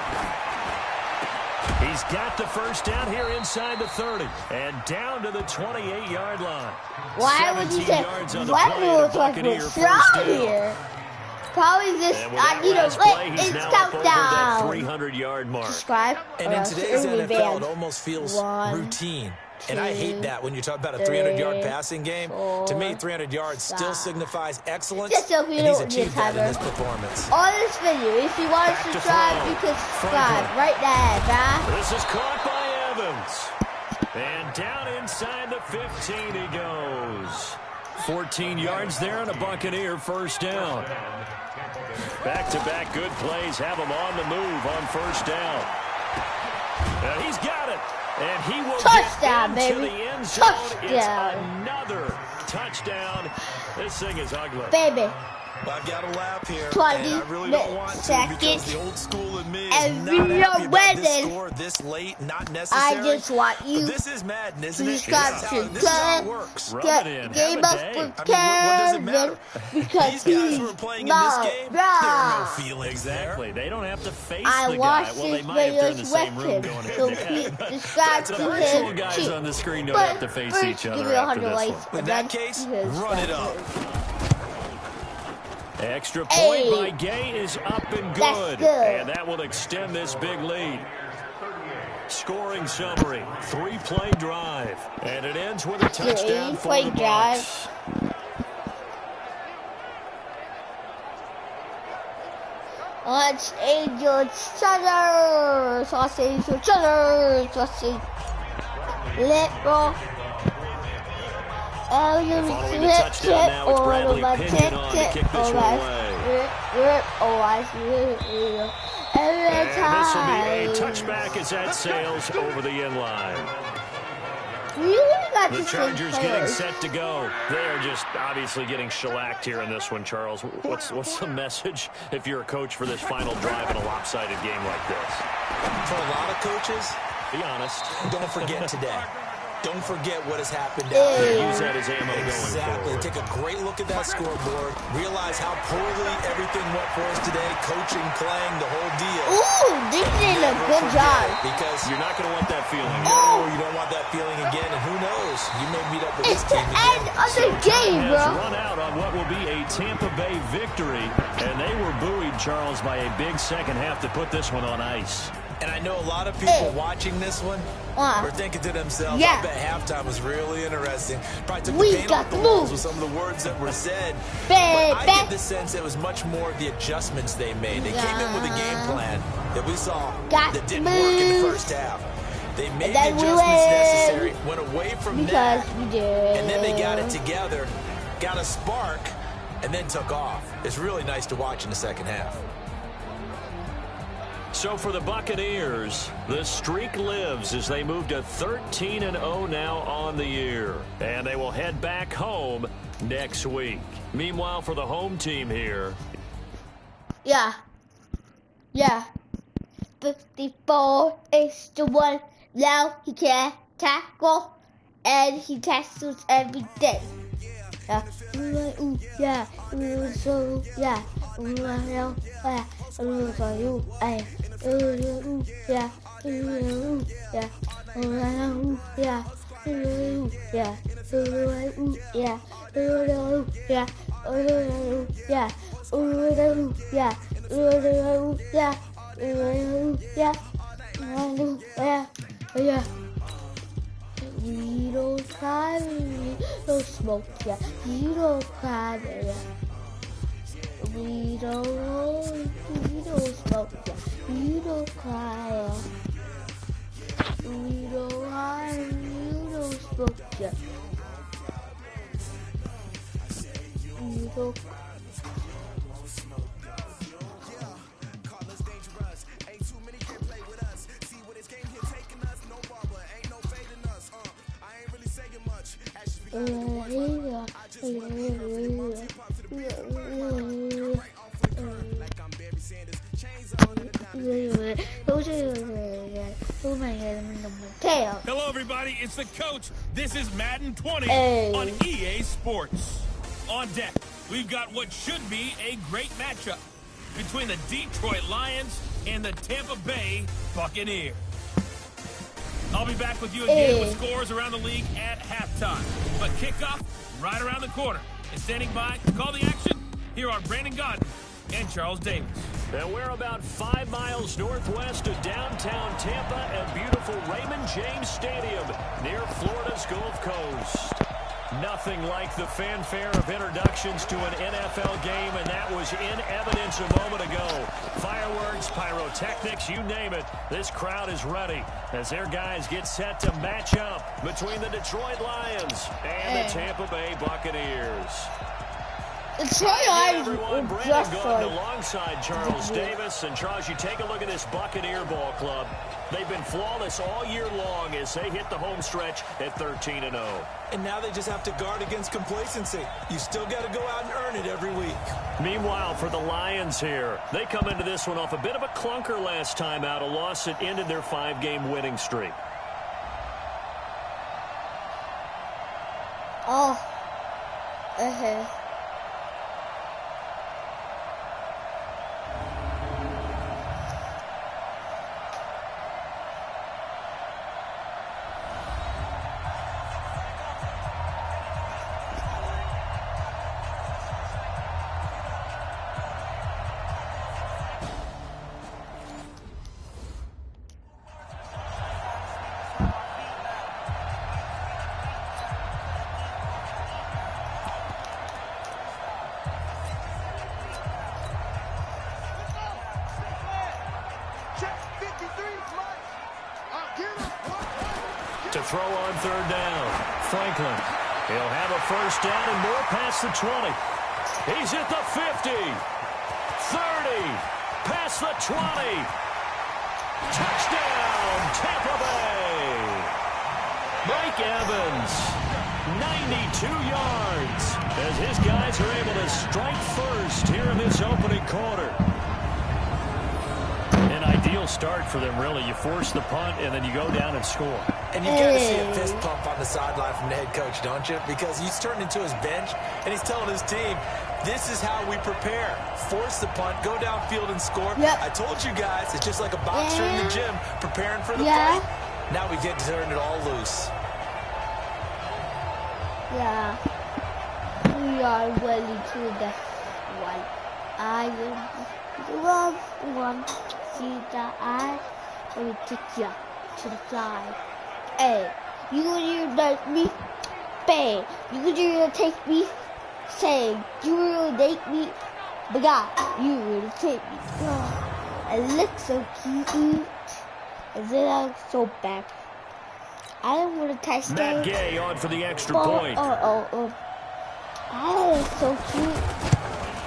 He's got the first down here inside the 30 and down to the 28-yard line. Why would you say what looks like we're strong here? Probably this, I need a lit, it's countdown. 300-yard mark. Subscribe. And in today's NFL, it almost feels routine. And I hate that when you talk about a 300-yard passing game. To me, 300 yards still signifies excellence, and he's achieved that in this performance. On this video, if you want to subscribe, you can subscribe right there, bruh. This is caught by Evans. And down inside the 15 he goes. 14 yards there and a Buccaneer first down. Back-to-back good plays have him on the move on first down. Now he's got it. And he will touchdown, get into baby. The end zone. Touchdown. It's another touchdown. This thing is ugly. Baby. Well, I've got to laugh here, 20 and I really don't want to because the old school in me is and not we happy are about this winning. score this late, not necessary. I just want you but this is Madden, isn't it? subscribe to This is how it works. Game Up with what does it matter? because These guys who are playing in this game, there are no feelings Exactly. They don't have to face I the watched guy. Well, they his might if they're in the videos same with room him, going so head-to-head. please subscribe The to virtual him. guys on the screen don't But have to face first, each give other me after 100 this likes, one. In that case, run it up. Extra point by Gay is up and That's good. good. And that will extend this big lead. Scoring summary, 3-play drive. And it ends with a touchdown for the Bucs. Let's angel cheddar, sausage cheddar, sausage. Liberal. Following the touchdown now, it's Bradley Pinion on to kick this one away. And this will be a touchback as that sails over the end line. The Chargers getting set to go. They are just obviously getting shellacked here in this one, Charles. What's the message if you're a coach for this final drive in a lopsided game like this? For a lot of coaches, be honest. Don't forget today. Don't forget what has happened out here. Use that as ammo going forward. Take a great look at that scoreboard. Realize how poorly everything went for us today. Coaching, playing, the whole deal. Ooh, they did a good job. Because you're not going to want that feeling. No, you don't want that feeling again. And who knows? You may meet up with this team again. It's the end of the game, bro. Run out on what will be a Tampa Bay victory. And they were buoyed, Charles, by a big second half to put this one on ice. And I know a lot of people watching this one were thinking to themselves, I bet halftime was really interesting. Probably took the paint off the walls with some of the words that were said. But I get the sense it was much more the adjustments they made. They came in with a game plan that we saw that didn't work in the first half. They made the adjustments necessary, went away from that, and then they got it together, got a spark, and then took off. It's really nice to watch in the second half. So for the Buccaneers, the streak lives as they move to 13-0 now on the year. And they will head back home next week. Meanwhile, for the home team here. Yeah. 54 is the one. Now he can tackle, and he tackles every day. You don't cry, we don't smoke, yeah. You don't cry, yeah. We don't smoke, yeah. You don't cry, yeah. We don't hide, you don't smoke, yeah. You don't. Hello, everybody. It's the coach. This is Madden 20 on EA Sports. On deck, we've got what should be a great matchup between the Detroit Lions and the Tampa Bay Buccaneers. I'll be back with you again with scores around the league at halftime. But kickoff right around the corner. And standing by to call the action, here are Brandon Godden and Charles Davis. And we're about 5 miles northwest of downtown Tampa at beautiful Raymond James Stadium near Florida's Gulf Coast. Nothing like the fanfare of introductions to an NFL game, and that was in evidence a moment ago. Fireworks, pyrotechnics, you name it. This crowd is ready as their guys get set to match up between the Detroit Lions and the Tampa Bay Buccaneers. Everyone, Brandon Gordon alongside Charles Davis. And Charles, you take a look at this Buccaneer ball club. They've been flawless all year long as they hit the home stretch at 13-0. And now they just have to guard against complacency. You still got to go out and earn it every week. Meanwhile, for the Lions here, they come into this one off a bit of a clunker last time out, a loss that ended their 5-game winning streak. Oh. To throw on third down, Franklin. He'll have a first down and more past the 20. He's at the 50, 30, past the 20. Touchdown, Tampa Bay. Mike Evans, 92 yards, as his guys are able to strike first here in this opening quarter. An ideal start for them, really. You force the punt, and then you go down and score. And you got to see a fist pump on the sideline from the head coach, don't you? Because he's turned into his bench, and he's telling his team, this is how we prepare. Force the punt, go downfield and score. Yep. I told you guys, it's just like a boxer in the gym preparing for the fight. Now we get to turn it all loose. Yeah. We are ready to this one. I love one. See the eye. Let me take you to the fly. Hey, you gonna let me pay. You gonna take me saying you will take me, but God, you will take me. Oh, it looks so cute. And then I look so bad. I don't want to touch that. Matt Gay on for the extra point. Oh. Oh, so cute.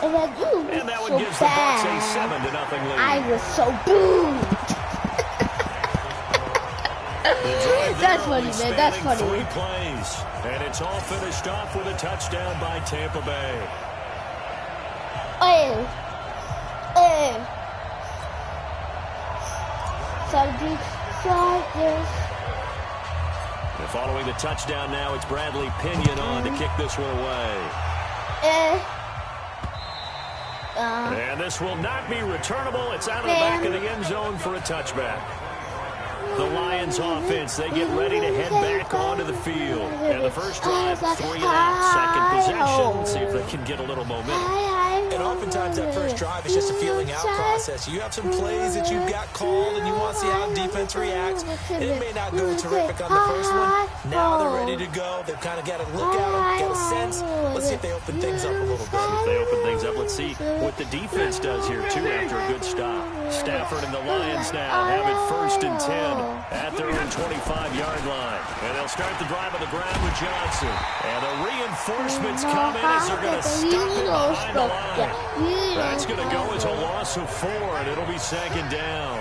And then you And that one so gives bad. the Bucs a 7-0 lead. I was so booed. That's funny, man. That's funny. 3 plays, and it's all finished off with a touchdown by Tampa Bay. Hey. Something like this. And following the touchdown now, it's Bradley Pinion on to kick this one away. And this will not be returnable. It's out of the back of the end zone for a touchback. The Lions offense, they get ready to head back onto the field. And the first drive, 3 and out. Second possession, see if they can get a little momentum. And oftentimes that first drive is just a feeling out process. You have some plays that you've got called and you want to see how defense reacts. And it may not go terrific on the first one. Now they're ready to go. They've kind of got to look at them, get a sense. Let's see if they open things up a little bit. If they open things up, let's see what the defense does here, too, after a good stop. Stafford and the Lions now have it 1st and 10 at their own 25-yard line. And they'll start the drive on the ground with Johnson. And the reinforcements come in as they're going to stop it behind the line. That's going to go as a loss of 4, and it'll be 2nd down.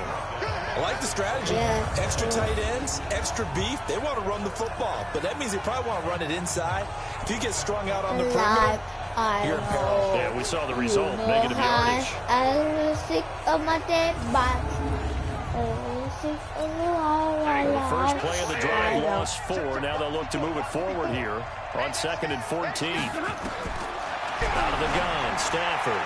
I like the strategy. Extra tight ends, extra beef. They want to run the football, but that means they probably want to run it inside. If you get strung out on the perimeter, you're in peril. Yeah, we saw the result. Negative yardage. I'm sick of my dead body. The first play of the drive, lost 4. Now they'll look to move it forward here on 2nd and 14. Out of the gun, Stafford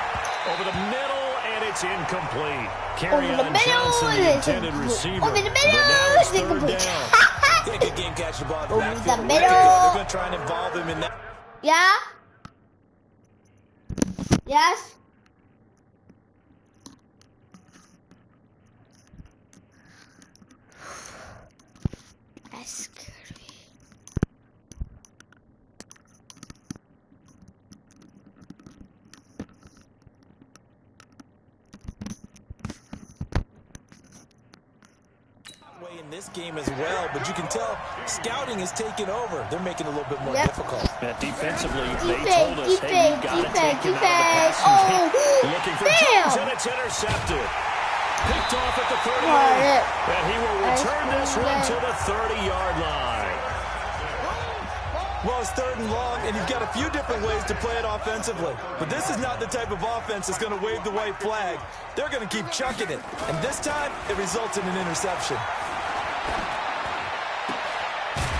over the middle, and it's incomplete. Kerryon Johnson, the intended receiver. Over the But middle, now it's it's 3rd incomplete. down. Good game catch the ball at the Over backfield. the middle. They're going to try and involve him in that. Yeah? Yes? That scared me. Way in in this game as well, but you can tell scouting is taking over. They're making it a little bit more difficult. Defensively, they told us, hey, you got to take him out of the passing game. Looking for Jones, and it's intercepted. Picked off at the 38, and he will return this one to the 30-yard line. Well, it's 3rd and long, and you've got a few different ways to play it offensively. But this is not the type of offense that's going to wave the white flag. They're going to keep chucking it. And this time, it results in an interception.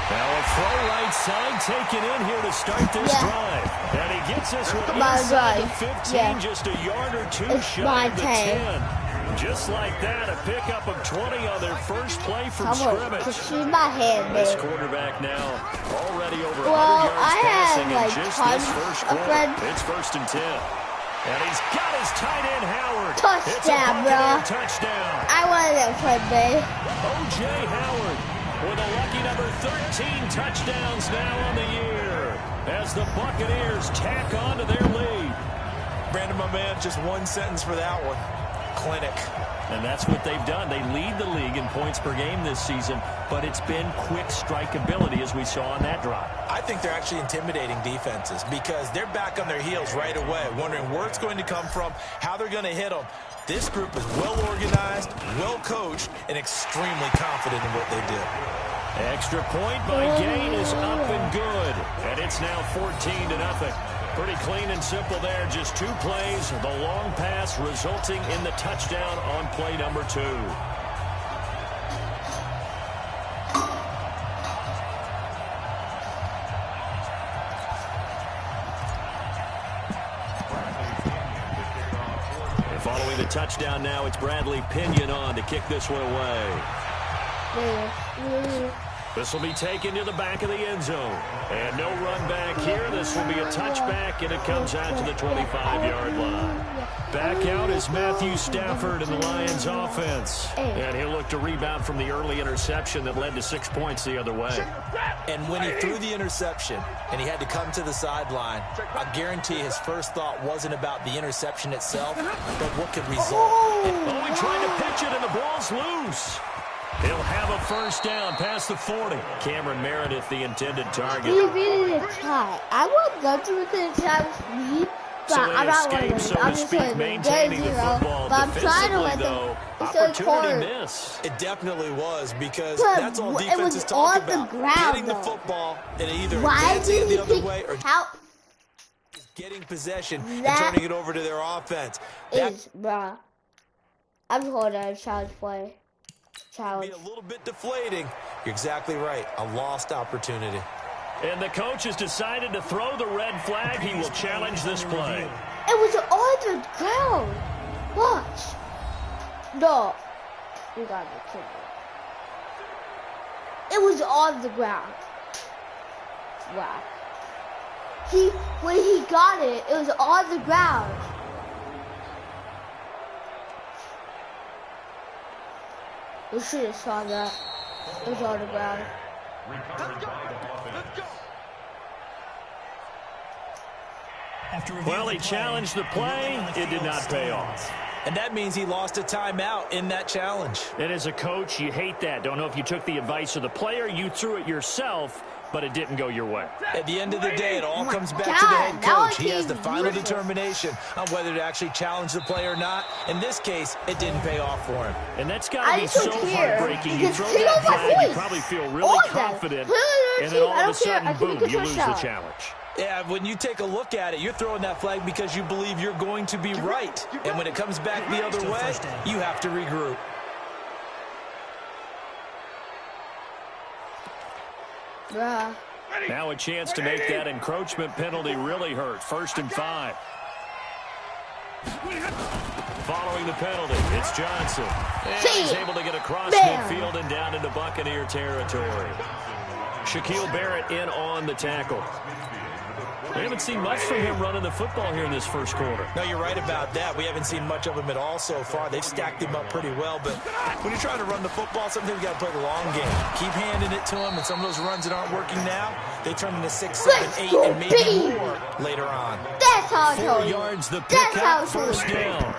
Now a throw right side taken in here to start this drive. And he gets this one inside the 15, just a yard or two shy of the 10. Just like that, a pickup of 20 on their first play from scrimmage. This quarterback now already over 100 yards passing in just this first quarter. It's 1st and 10. And he's got his tight end, Howard. Touchdown, bro. Touchdown. I wanted to play, babe. O.J. Howard with a lucky number 13 touchdowns now on the year as the Buccaneers tack on to their lead. Brandon, my man, just one sentence for that one. Clinic. And that's what they've done. They lead the league in points per game this season, but it's been quick strike ability as we saw on that drive. I think they're actually intimidating defenses because they're back on their heels right away, wondering where it's going to come from, how they're going to hit them. This group is well organized, well coached, and extremely confident in what they do. Extra point by Gain is up and good, and it's now 14-0. Pretty clean and simple there. Just 2 plays. The long pass resulting in the touchdown on play number 2. And following the touchdown now, it's Bradley Pinion on to kick this one away. This will be taken to the back of the end zone. And no run back here. This will be a touchback, and it comes out to the 25-yard line. Back out is Matthew Stafford in the Lions offense. And he'll look to rebound from the early interception that led to 6 points the other way. And when he threw the interception and he had to come to the sideline, I guarantee his first thought wasn't about the interception itself, but what could result. Oh, he tried to pitch it, and the ball's loose. He'll have a first down past the 40. Cameron Meredith, the intended target. He really did try. I would go through the try with me, but so I'm not going to. So I'm just going to maintaining the football. But I'm trying to let them. Opportunity miss. It definitely was because that's all defense is talking about. Getting the football and either advancing it the other way or getting possession and turning it over to their offense. Bruh. I'm holding a challenge play. Be a little bit deflating. You're exactly right. A lost opportunity. And the coach has decided to throw the red flag. He will challenge this play. It was on the ground. Watch. No. You got to kill me. It was on the ground. Wow. When he got it, it was on the ground. You should have saw that. It was on the ground. Well, he challenged the play. It did not pay off. And that means he lost a timeout in that challenge. And as a coach, you hate that. Don't know if you took the advice of the player. You threw it yourself, but it didn't go your way. At the end of the day, it all comes back to the head coach. He has the final determination on whether to actually challenge the play or not. In this case, it didn't pay off for him. And that's got to be so heartbreaking. You throw that flag, you probably feel really confident, and then all of a sudden, boom, you lose the challenge. Yeah, when you take a look at it, you're throwing that flag because you believe you're going to be right. And when it comes back the other way, you have to regroup. Bruh. Now a chance to make that encroachment penalty really hurt. 1st and 5. Following the penalty, it's Johnson. And he's able to get across midfield and down into Buccaneer territory. Shaquille Barrett in on the tackle. We haven't seen much from him running the football here in this first quarter. No, you're right about that. We haven't seen much of him at all so far. They've stacked him up pretty well, but when you're trying to run the football, sometimes you got to play the long game. Keep handing it to him, and some of those runs that aren't working now, they turn into 6, 7, 8, and maybe more later on. That's how I told 4 yards the pickup, first down.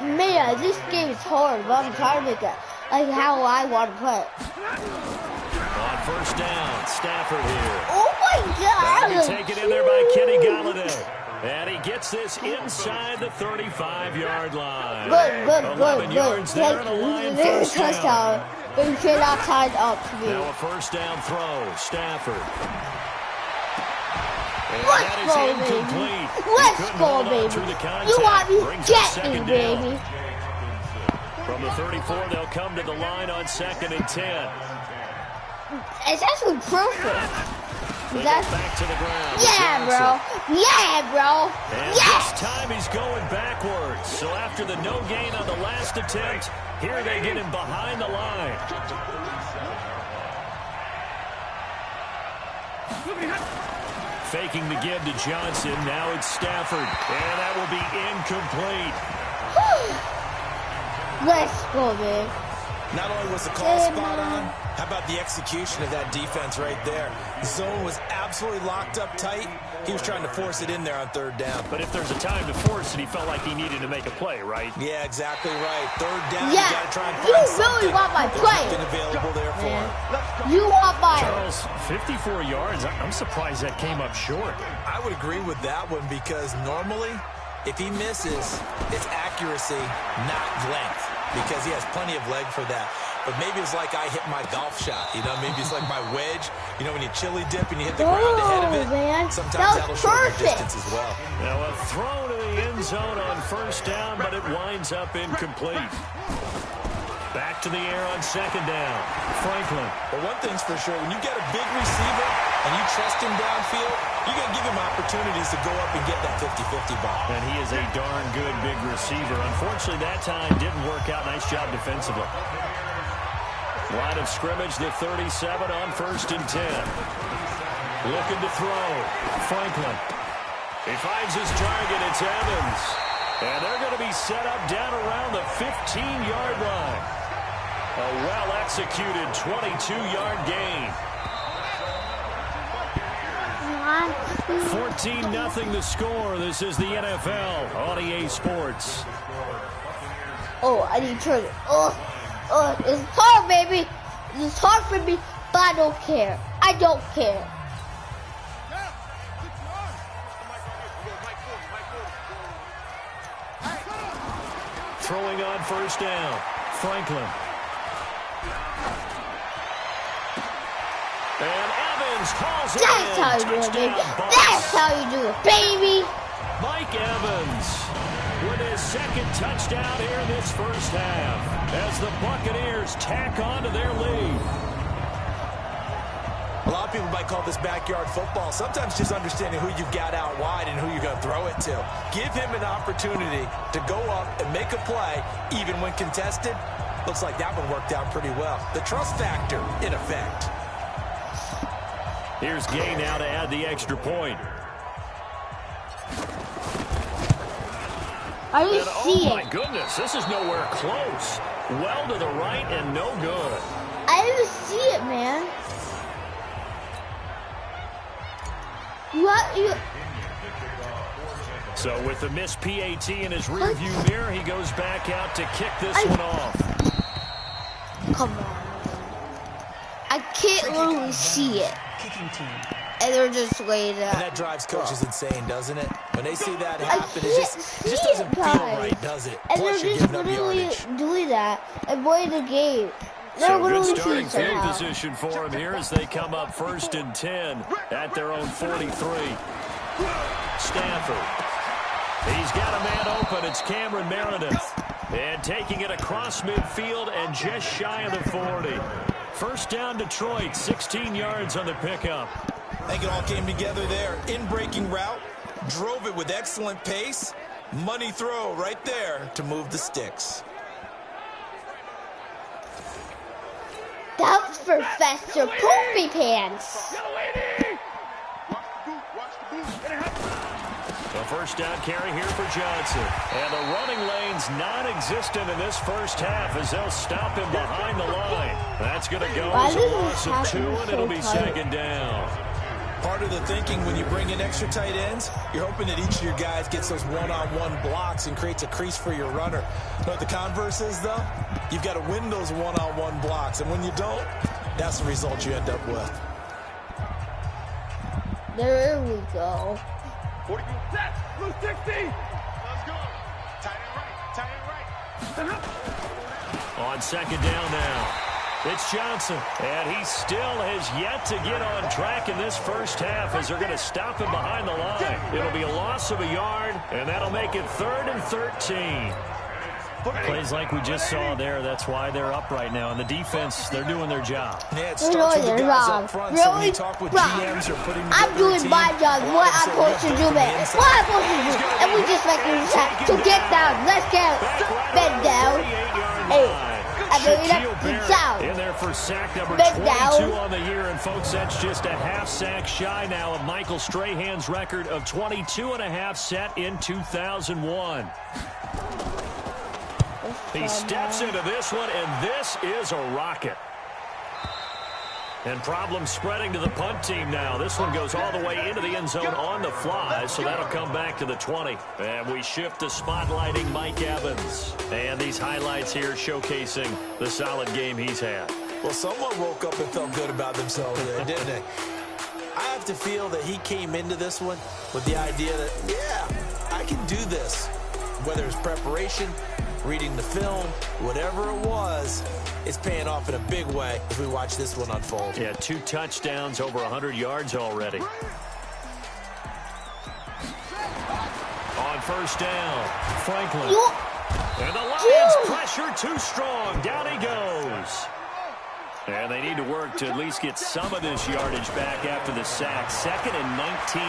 Man, this game is hard, but I'm trying to make a like how I want to play. On first down, Stafford here. Oh my God! That'll be taken in there by Kenny Galladay. And he gets this inside the 35-yard line. Good. 11 yards there and a Lion first down. But you cannot tie up to me. Now a first down throw, Stafford. And Let's that go, is incomplete. baby. Let's go, baby. You want me? Get me, baby. From the 34, they'll come to the line on 2nd and 10. It's actually perfect. Back to the ground. Yeah, bro. Yeah, bro. And yes. this time he's going backwards. So after the no gain on the last attempt, here they get him behind the line. Faking the give to Johnson. Now it's Stafford. And that will be incomplete. Let's go, man. Not only was the call spot on, how about the execution of that defense right there? The zone was absolutely locked up tight. He was trying to force it in there on 3rd down. But if there's a time to force it, he felt like he needed to make a play, right? Yeah, exactly right. 3rd down, yeah. You got to try and find you really want my play. Something available there for him. You want my... Charles, 54 yards. I'm surprised that came up short. I would agree with that one because normally, if he misses, it's accuracy, not length, because he has plenty of leg for that. But maybe it's like I hit my golf shot, you know? Maybe it's like my wedge, you know, when you chili dip and you hit the ground ahead of it. Man. Sometimes that'll shorten the distance as well. Now a throw to the end zone on first down, but it winds up incomplete. Back to the air on 2nd down. Franklin. But one thing's for sure, when you get a big receiver and you trust him downfield, you got to give him opportunities to go up and get that 50-50 ball. And he is a darn good big receiver. Unfortunately, that time didn't work out. Nice job defensively. Line of scrimmage, the 37 on 1st and 10. Looking to throw. Franklin. He finds his target. It's Evans. And they're going to be set up down around the 15-yard line. A well-executed 22-yard gain. 14-0 the score. This is the NFL on EA Sports. Oh, I need to turn it. It's hard, baby. It's hard for me, but I don't care. I don't care. Throwing on first down. Franklin. And Evans calls it That's in. how you do it, baby. Touchdown, That's how you do it, baby. Mike Evans with his 2nd touchdown here in this first half as the Buccaneers tack on to their lead. A lot of people might call this backyard football. Sometimes just understanding who you've got out wide and who you're going to throw it to. Give him an opportunity to go up and make a play, even when contested. Looks like that one worked out pretty well. The trust factor, in effect. Here's Gay now to add the extra point. I didn't see oh, my it. goodness, this is nowhere close. Well to the right and no good. I didn't see it, man. So with the missed PAT in his rearview mirror, he goes back out to kick this one off. Come on. I can't literally see it. And they're just laying it out. And that drives coaches insane, doesn't it? When they see that happen, it just doesn't feel right, does it? And Plus, they're you're just giving up literally yardage. doing that and winning the game. So good starting field position for him here as they come up 1st and 10 at their own 43. Stafford. He's got a man open. It's Cameron Meredith. And taking it across midfield and just shy of the 40. First down Detroit, 16 yards on the pickup. I think it all came together there. In-breaking route, drove it with excellent pace. Money throw right there to move the sticks. That was Professor Poopy Pants. The first down carry here for Johnson. And the running lane's non-existent in this first half as they'll stop him behind the line. That's going to go as a loss of 2, and it'll be 2nd down. Part of the thinking when you bring in extra tight ends, you're hoping that each of your guys gets those one-on-one blocks and creates a crease for your runner. You know what the converse is, though? You've got to win those one-on-one blocks, and when you don't, that's the result you end up with. There we go. 40 set, blue 60. Let's go. Tight end right. On second down now, it's Johnson. And he still has yet to get on track in this first half as they're going to stop him behind the line. It'll be a loss of a yard, and that'll make it 3rd and 13. Plays like we just saw there. That's why they're up right now. And the defense, they're doing their job. Yeah, it starts with the guys up front. So when you talk with GMs or putting together I'm doing my job. What I'm supposed to do, man. What I'm supposed to do. And we just make it shot. So get down. Let's get bend down. Hey, I believe that. Down. In there for sack number 22 on the year. And folks, that's just a half sack shy now of Michael Strahan's record of 22 and a half set in 2001. He steps into this one, and this is a rocket. And problems spreading to the punt team now. This one goes all the way into the end zone on the fly, so that'll come back to the 20. And we shift to spotlighting Mike Evans. And these highlights here showcasing the solid game he's had. Well, someone woke up and felt good about themselves there, didn't they? I have to feel that he came into this one with the idea that, yeah, I can do this. Whether it's preparation, reading the film, whatever it was, it's paying off in a big way as we watch this one unfold. Yeah, 2 touchdowns, over 100 yards already. On first down, Franklin. And the Lions pressure too strong. Down he goes. And they need to work to at least get some of this yardage back after the sack. 2nd and 19.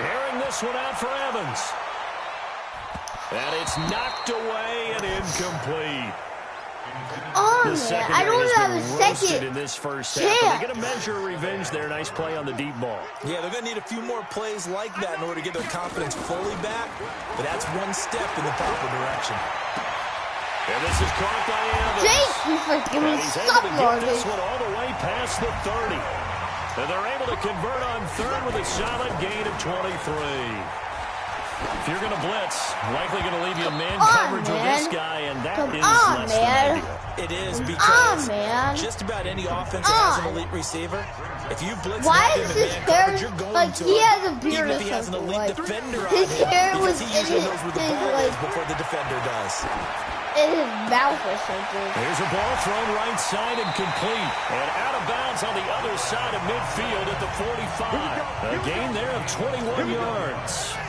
Airing this one out for Evans. And it's knocked away and incomplete. Oh, man, I don't have a second in this first half. They're going to measure revenge there. Nice play on the deep ball. Yeah, they're going to need a few more plays like that in order to get their confidence fully back. But that's one step in the proper direction. And this is caught by Evans. Jake, he's like, give me some yardage. This one all the way past the 30. And they're able to convert on 3rd with a solid gain of 23. If you're going to blitz, likely going to leave you in man coverage with this guy, and that is less than ideal. It is because just about any offense that has an elite receiver, if you blitz him in man coverage, you're going to he has a beard even if he has an elite defender on his him, hair was because he usually knows where the ball is before the defender does. In his mouth or something. Here's a ball thrown right side and complete. And out of bounds on the other side of midfield at the 45. A gain there of 21 yards.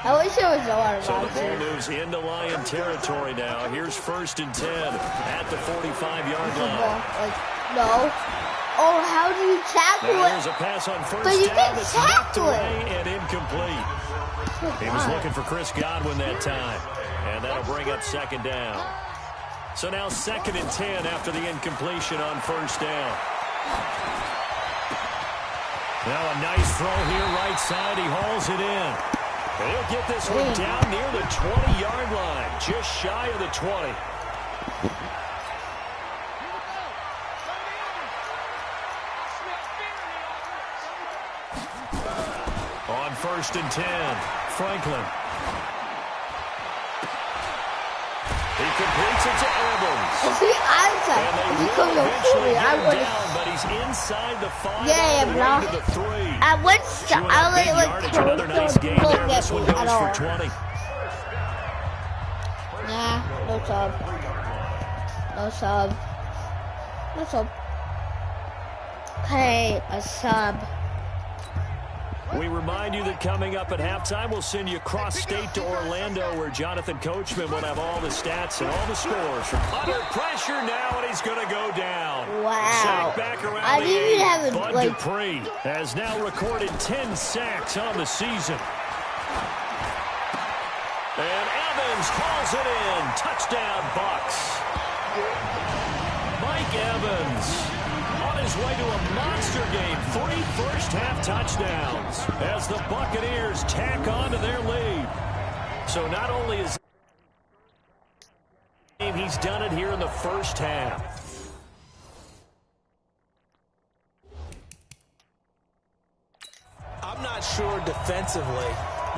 I wish it was a lot of So the ball moves into Lion territory now. Here's 1st and 10 at the 45-yard line. No. Oh, how do you tackle it? There's a pass on first but you down can that's knocked tackle away and incomplete. He was looking for Chris Godwin that time. And that'll bring up 2nd down. So now 2nd and 10 after the incompletion on first down. Now a nice throw here right side. He hauls it in. And he'll get this one down near the 20-yard line, just shy of the 20. On 1st and 10, Franklin. He completes it to Evans. See, if he comes up to me, I would have. But he's inside the 5. Yeah, bro. To the 3. I like another nice game there. This one goes for 20. Nah, no sub. No sub. No sub. Hey, a sub. We remind you that coming up at halftime, we'll send you cross-state to Orlando, where Jonathan Coachman will have all the stats and all the scores. From under pressure now, and he's going to go down. Wow. Sack back around I didn't even have Bud like... Dupree has now recorded 10 sacks on the season. And Evans hauls it in. Touchdown, Bucks. Mike Evans on his way to a monster game. 3 first-half touchdowns as the Buccaneers tack on to their lead. So not only is he's done it here in the first half. I'm not sure defensively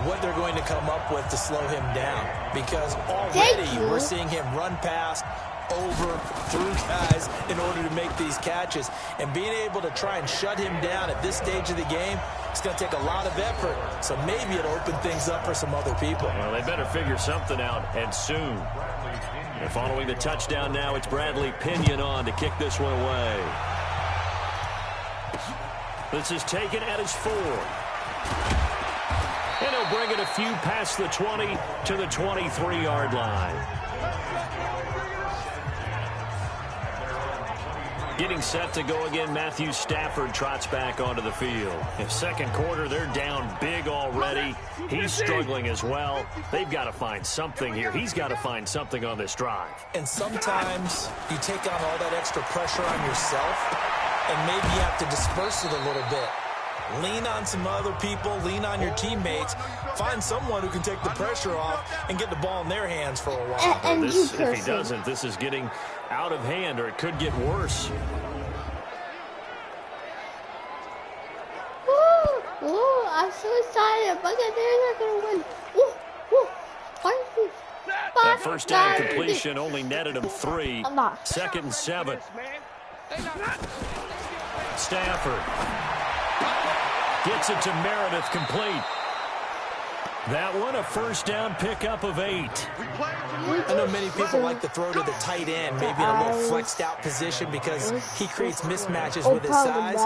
what they're going to come up with to slow him down, because already we're seeing him run past over through guys in order to make these catches. And being able to try and shut him down at this stage of the game, it's going to take a lot of effort. So maybe it'll open things up for some other people. Well, they better figure something out, and soon. And following the touchdown now, it's Bradley Pinion on to kick this one away. This is taken at his 4. And he'll bring it a few past the 20 to the 23-yard line. Getting set to go again, Matthew Stafford trots back onto the field. In second quarter, they're down big already. He's struggling as well. They've got to find something here. He's got to find something on this drive. And sometimes you take on all that extra pressure on yourself, and maybe you have to disperse it a little bit. Lean on some other people, lean on your teammates, find someone who can take the pressure off and get the ball in their hands for a while. And if he doesn't, this is getting out of hand, or it could get worse. Ooh, I'm so excited. Buccaneers are going to win. That first down completion only netted him 3. 2nd and 7. Stafford gets it to Meredith, complete. That one, a first down pickup of 8. I know many people like to throw to the tight end, maybe in a little flexed out position because he creates mismatches with his size.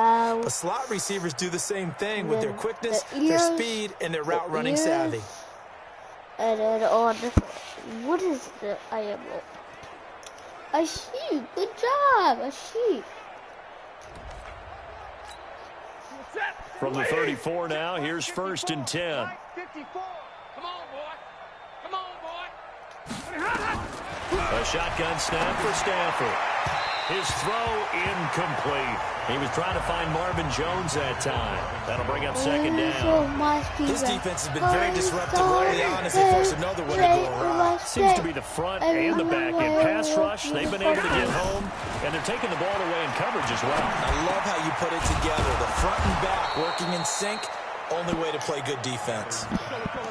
But slot receivers do the same thing with their quickness, their speed, and their route running savvy. And then on, what is the animal? A sheep. Good job, a sheep. From the 34 now, here's 1st and 10. 54. Come on, boy. Come on, boy. A shotgun snap for Stafford. His throw incomplete. He was trying to find Marvin Jones that time. That'll bring up 2nd down. This defense has been very disruptive early on as they force another one to go awry. Seems to be the front and the back end. Pass rush, they've been able to get home, and they're taking the ball away in coverage as well. I love how you put it together. The front and back working in sync. Only way to play good defense.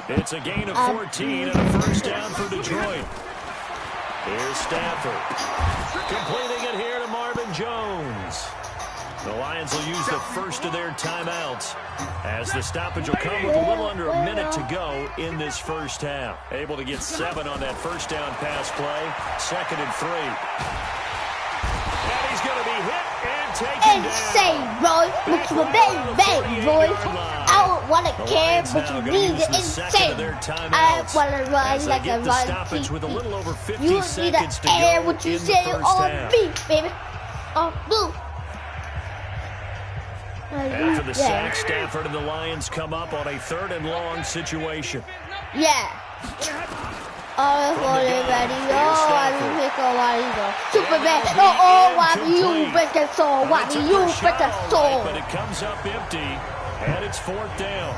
It's a gain of 14 and a first down for Detroit. Here's Stafford. Completing it here to Marvin Jones. The Lions will use the first of their timeouts as the stoppage will come with a little under a minute to go in this first half. Able to get 7 on that first down pass play. 2nd and 3. And he's going to be hit and taken insane, bro. Look at bang, boy. I don't want to care, but you need it insane. I want to run like a run. You need to air what you say on me, baby. On blue. After the sack, Stafford and the Lions come up on a 3rd and long situation. Yeah. Oh, ready. Oh, I didn't pick a while. Superman. Oh, why you better so? Why you better so? But it comes up empty, and it's 4th down.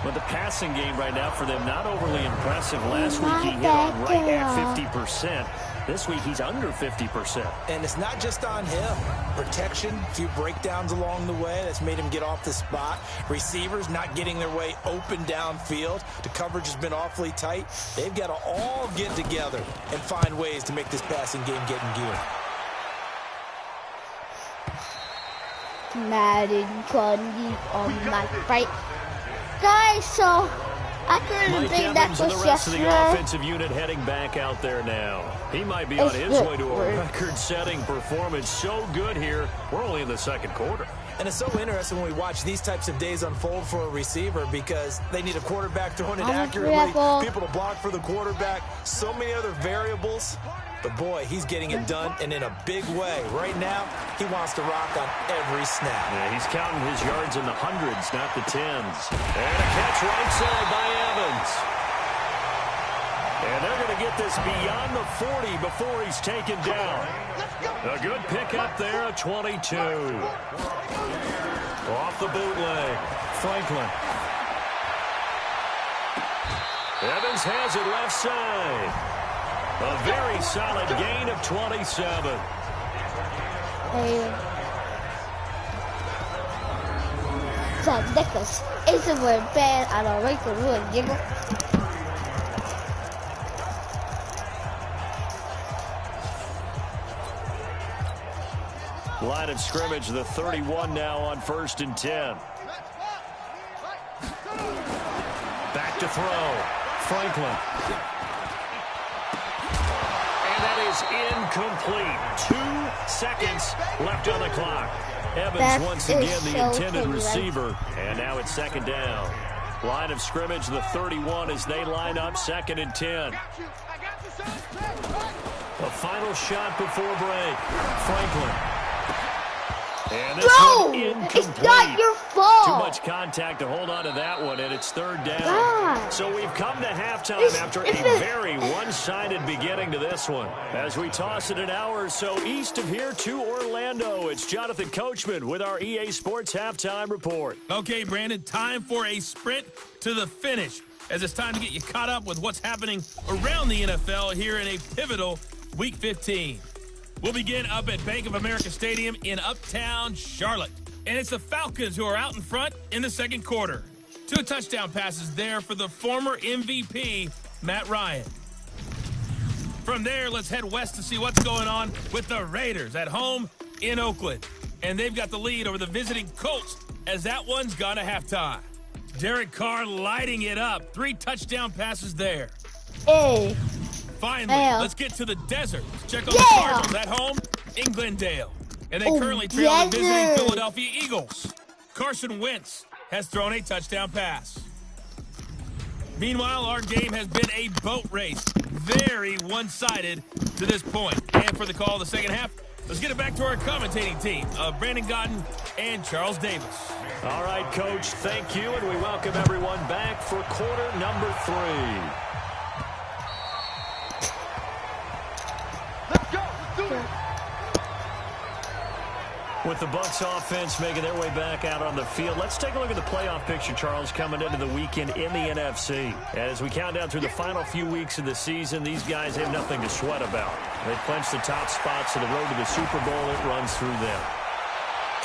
But the passing game right now for them, not overly impressive. Last week he hit on right at 50%. This week he's under 50%. And it's not just on him. Protection, a few breakdowns along the way that's made him get off the spot. Receivers not getting their way open downfield. The coverage has been awfully tight. They've got to all get together and find ways to make this passing game get in gear. Madden 20 on my right. Guys, so I couldn't think that was the rest of the offensive unit heading back out there now. He might be on his way to a record-setting performance. So good here. We're only in the 2nd quarter. And it's so interesting when we watch these types of days unfold for a receiver because they need a quarterback throwing it accurately, people to block for the quarterback, so many other variables. But, boy, he's getting it done and in a big way. Right now, he wants to rock on every snap. Yeah, he's counting his yards in the hundreds, not the tens. And a catch right side by Evans. And they're going to get this beyond the 40 before he's taken down. A good pickup there, a 22. Off the bootleg, Franklin. Evans has it left side. A very solid gain of 27. St. Nicholas is a word bad. I don't like the word giggle. Line of scrimmage, the 31 now on 1st and 10. Back to throw. Franklin. And that is incomplete. 2 seconds left on the clock. Evans once again the intended receiver. And now it's 2nd down. Line of scrimmage, the 31 as they line up 2nd and 10. A final shot before break. Franklin. And this one incomplete. It's not your fault. Too much contact to hold on to that one, and it's 3rd down. So we've come to halftime after a very one-sided beginning to this one. As we toss it an hour or so east of here to Orlando, it's Jonathan Coachman with our EA Sports Halftime Report. Okay, Brandon, time for a sprint to the finish, as it's time to get you caught up with what's happening around the NFL here in a pivotal Week 15. We'll begin up at Bank of America Stadium in Uptown Charlotte. And it's the Falcons who are out in front in the 2nd quarter. 2 touchdown passes there for the former MVP, Matt Ryan. From there, let's head west to see what's going on with the Raiders at home in Oakland. And they've got the lead over the visiting Colts as that one's gone to halftime. Derek Carr lighting it up. 3 touchdown passes there. Hey. Finally, let's get to the desert. Check on the Cardinals at home in Glendale. And they currently trail the visiting Philadelphia Eagles. Carson Wentz has thrown a touchdown pass. Meanwhile, our game has been a boat race. Very one-sided to this point. And for the call of the 2nd half, let's get it back to our commentating team of Brandon Gaudin and Charles Davis. All right, Coach, thank you, and we welcome everyone back for quarter number 3. With the Bucs offense making their way back out on the field, let's take a look at the playoff picture, Charles, coming into the weekend in the NFC. As we count down through the final few weeks of the season, these guys have nothing to sweat about. They've clinched the top spots to the road to the Super Bowl. It runs through them.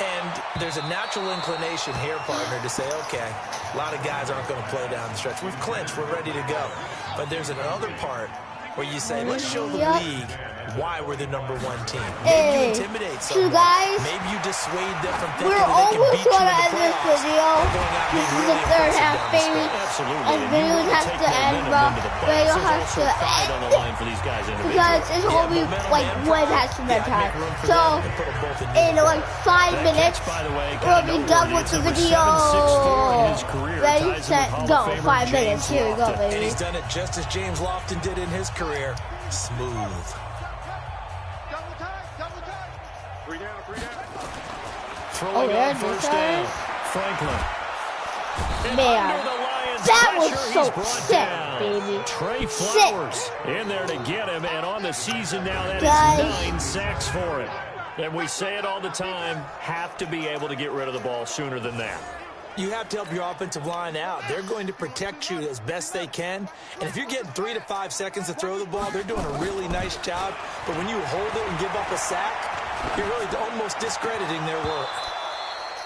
And there's a natural inclination here, partner, to say, okay, a lot of guys aren't going to play down the stretch. We've clinched. We're ready to go. But there's another part where you say, let's show the league why we're the #1 team. Maybe you intimidate someone. Maybe you dissuade them from thinking that they can beat you in the playoffs. This is the 3rd half, baby. Absolutely. And video has to end, bro. Video has to end. Because it's only like one has to end time. So, in like 5 minutes, we'll be done with the video. Ready, set, go. 5 minutes. Here we go, baby. And he's done it just as James Lofton did in his career. Smooth. Throwing on 1st down. Franklin. Man, that was so sick, baby. Trey Flowers in there to get him, and on the season now, that is 9 sacks for him. And we say it all the time, have to be able to get rid of the ball sooner than that. You have to help your offensive line out. They're going to protect you as best they can. And if you're getting 3 to 5 seconds to throw the ball, they're doing a really nice job. But when you hold it and give up a sack, you're really almost discrediting their work.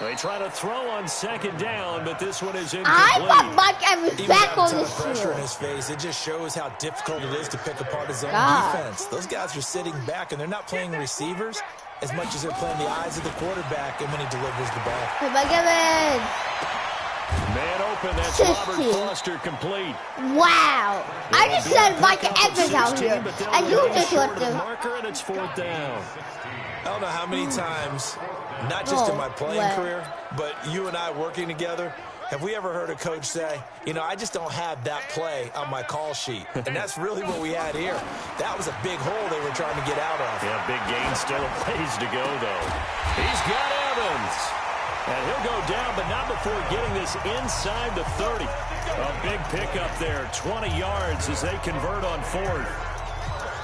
They try to throw on 2nd down, but this one is incomplete. I want Mike Evans back on the pressure in his face. It just shows how difficult it is to pick apart his own defense. Those guys are sitting back, and they're not playing receivers as much as they're playing the eyes of the quarterback and when he delivers the ball. Hey, Mike Evans. Man open, that's Robert Foster complete. Wow. I just said Mike Evans out here, and you just left him. Marker, and it's 4th down. I don't know how many times, not just in my playing career, but you and I working together, have we ever heard a coach say, you know, I just don't have that play on my call sheet. And that's really what we had here. That was a big hole they were trying to get out of. Yeah, big gain, still a ways to go, though. He's got Evans. And he'll go down, but not before getting this inside the 30. A big pickup there, 20 yards as they convert on 4th.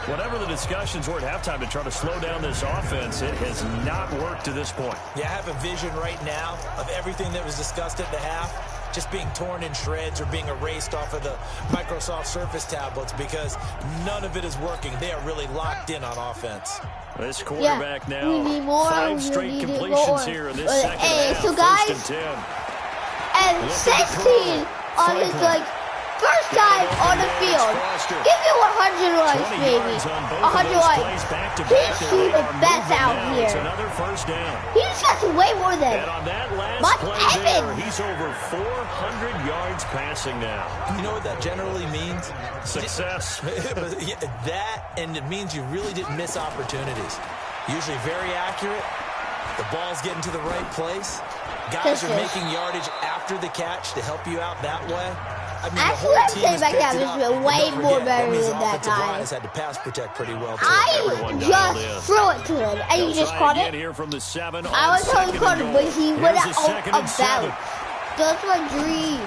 Whatever the discussions were at halftime to try to slow down this offense, it has not worked to this point. Yeah, I have a vision right now of everything that was discussed at the half just being torn in shreds or being erased off of the Microsoft Surface tablets because none of it is working. They are really locked in on offense. This quarterback now, 5 straight completions here in this second half. So guys, and 16 on his first time on the field. Give me 100 likes, baby. 100 likes. He shoot the best out here. It's another first down. He just got way more than. And on that last play there, he's over 400 yards passing now. You know what that generally means? Success. That, and it means you really didn't miss opportunities. Usually very accurate. The ball's getting to the right place. Guys are making yardage after the catch to help you out that way. I mean, the whole team has picked it up. Way more better than that guy. Has had to pass protect pretty well too. I just threw it to him, and he just caught it. Here from the 7 I was trying to caught it, but he went out of bounds. That's my dream.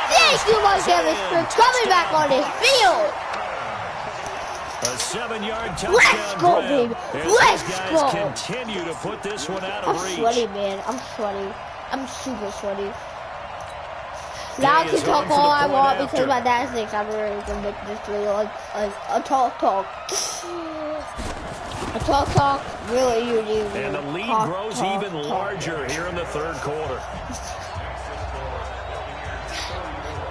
Thank you, Mike Evans, for coming back on this field. A 7-yard touchdown. Let's go, baby. Let's go. Continue to put this one out of reach. I'm sweaty, man. I'm sweaty. I'm super sweaty. Now I can talk all I want because my dad thinks I'm ready to make this video a talk. A talk, really, you do. And the lead grows even larger here in the third quarter.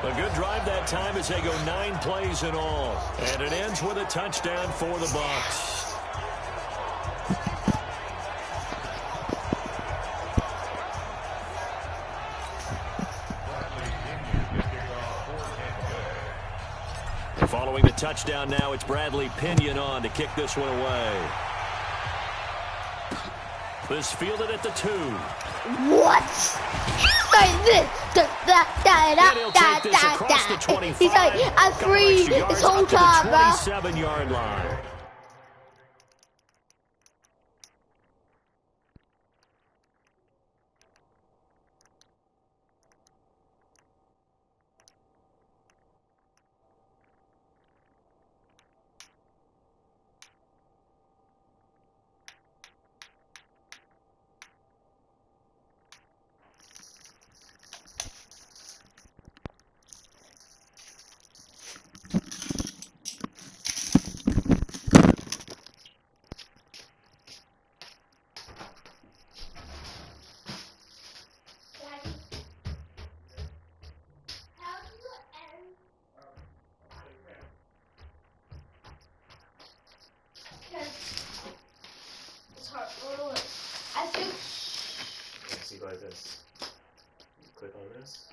A good drive that time as they go 9 plays in all. And it ends with a touchdown for the Bucs. Following the touchdown now, it's Bradley Pinion on to kick this one away. This fielded at the 2. What? He's like, I'm free this whole time, bro. 27-yard line. See like this. You click on this.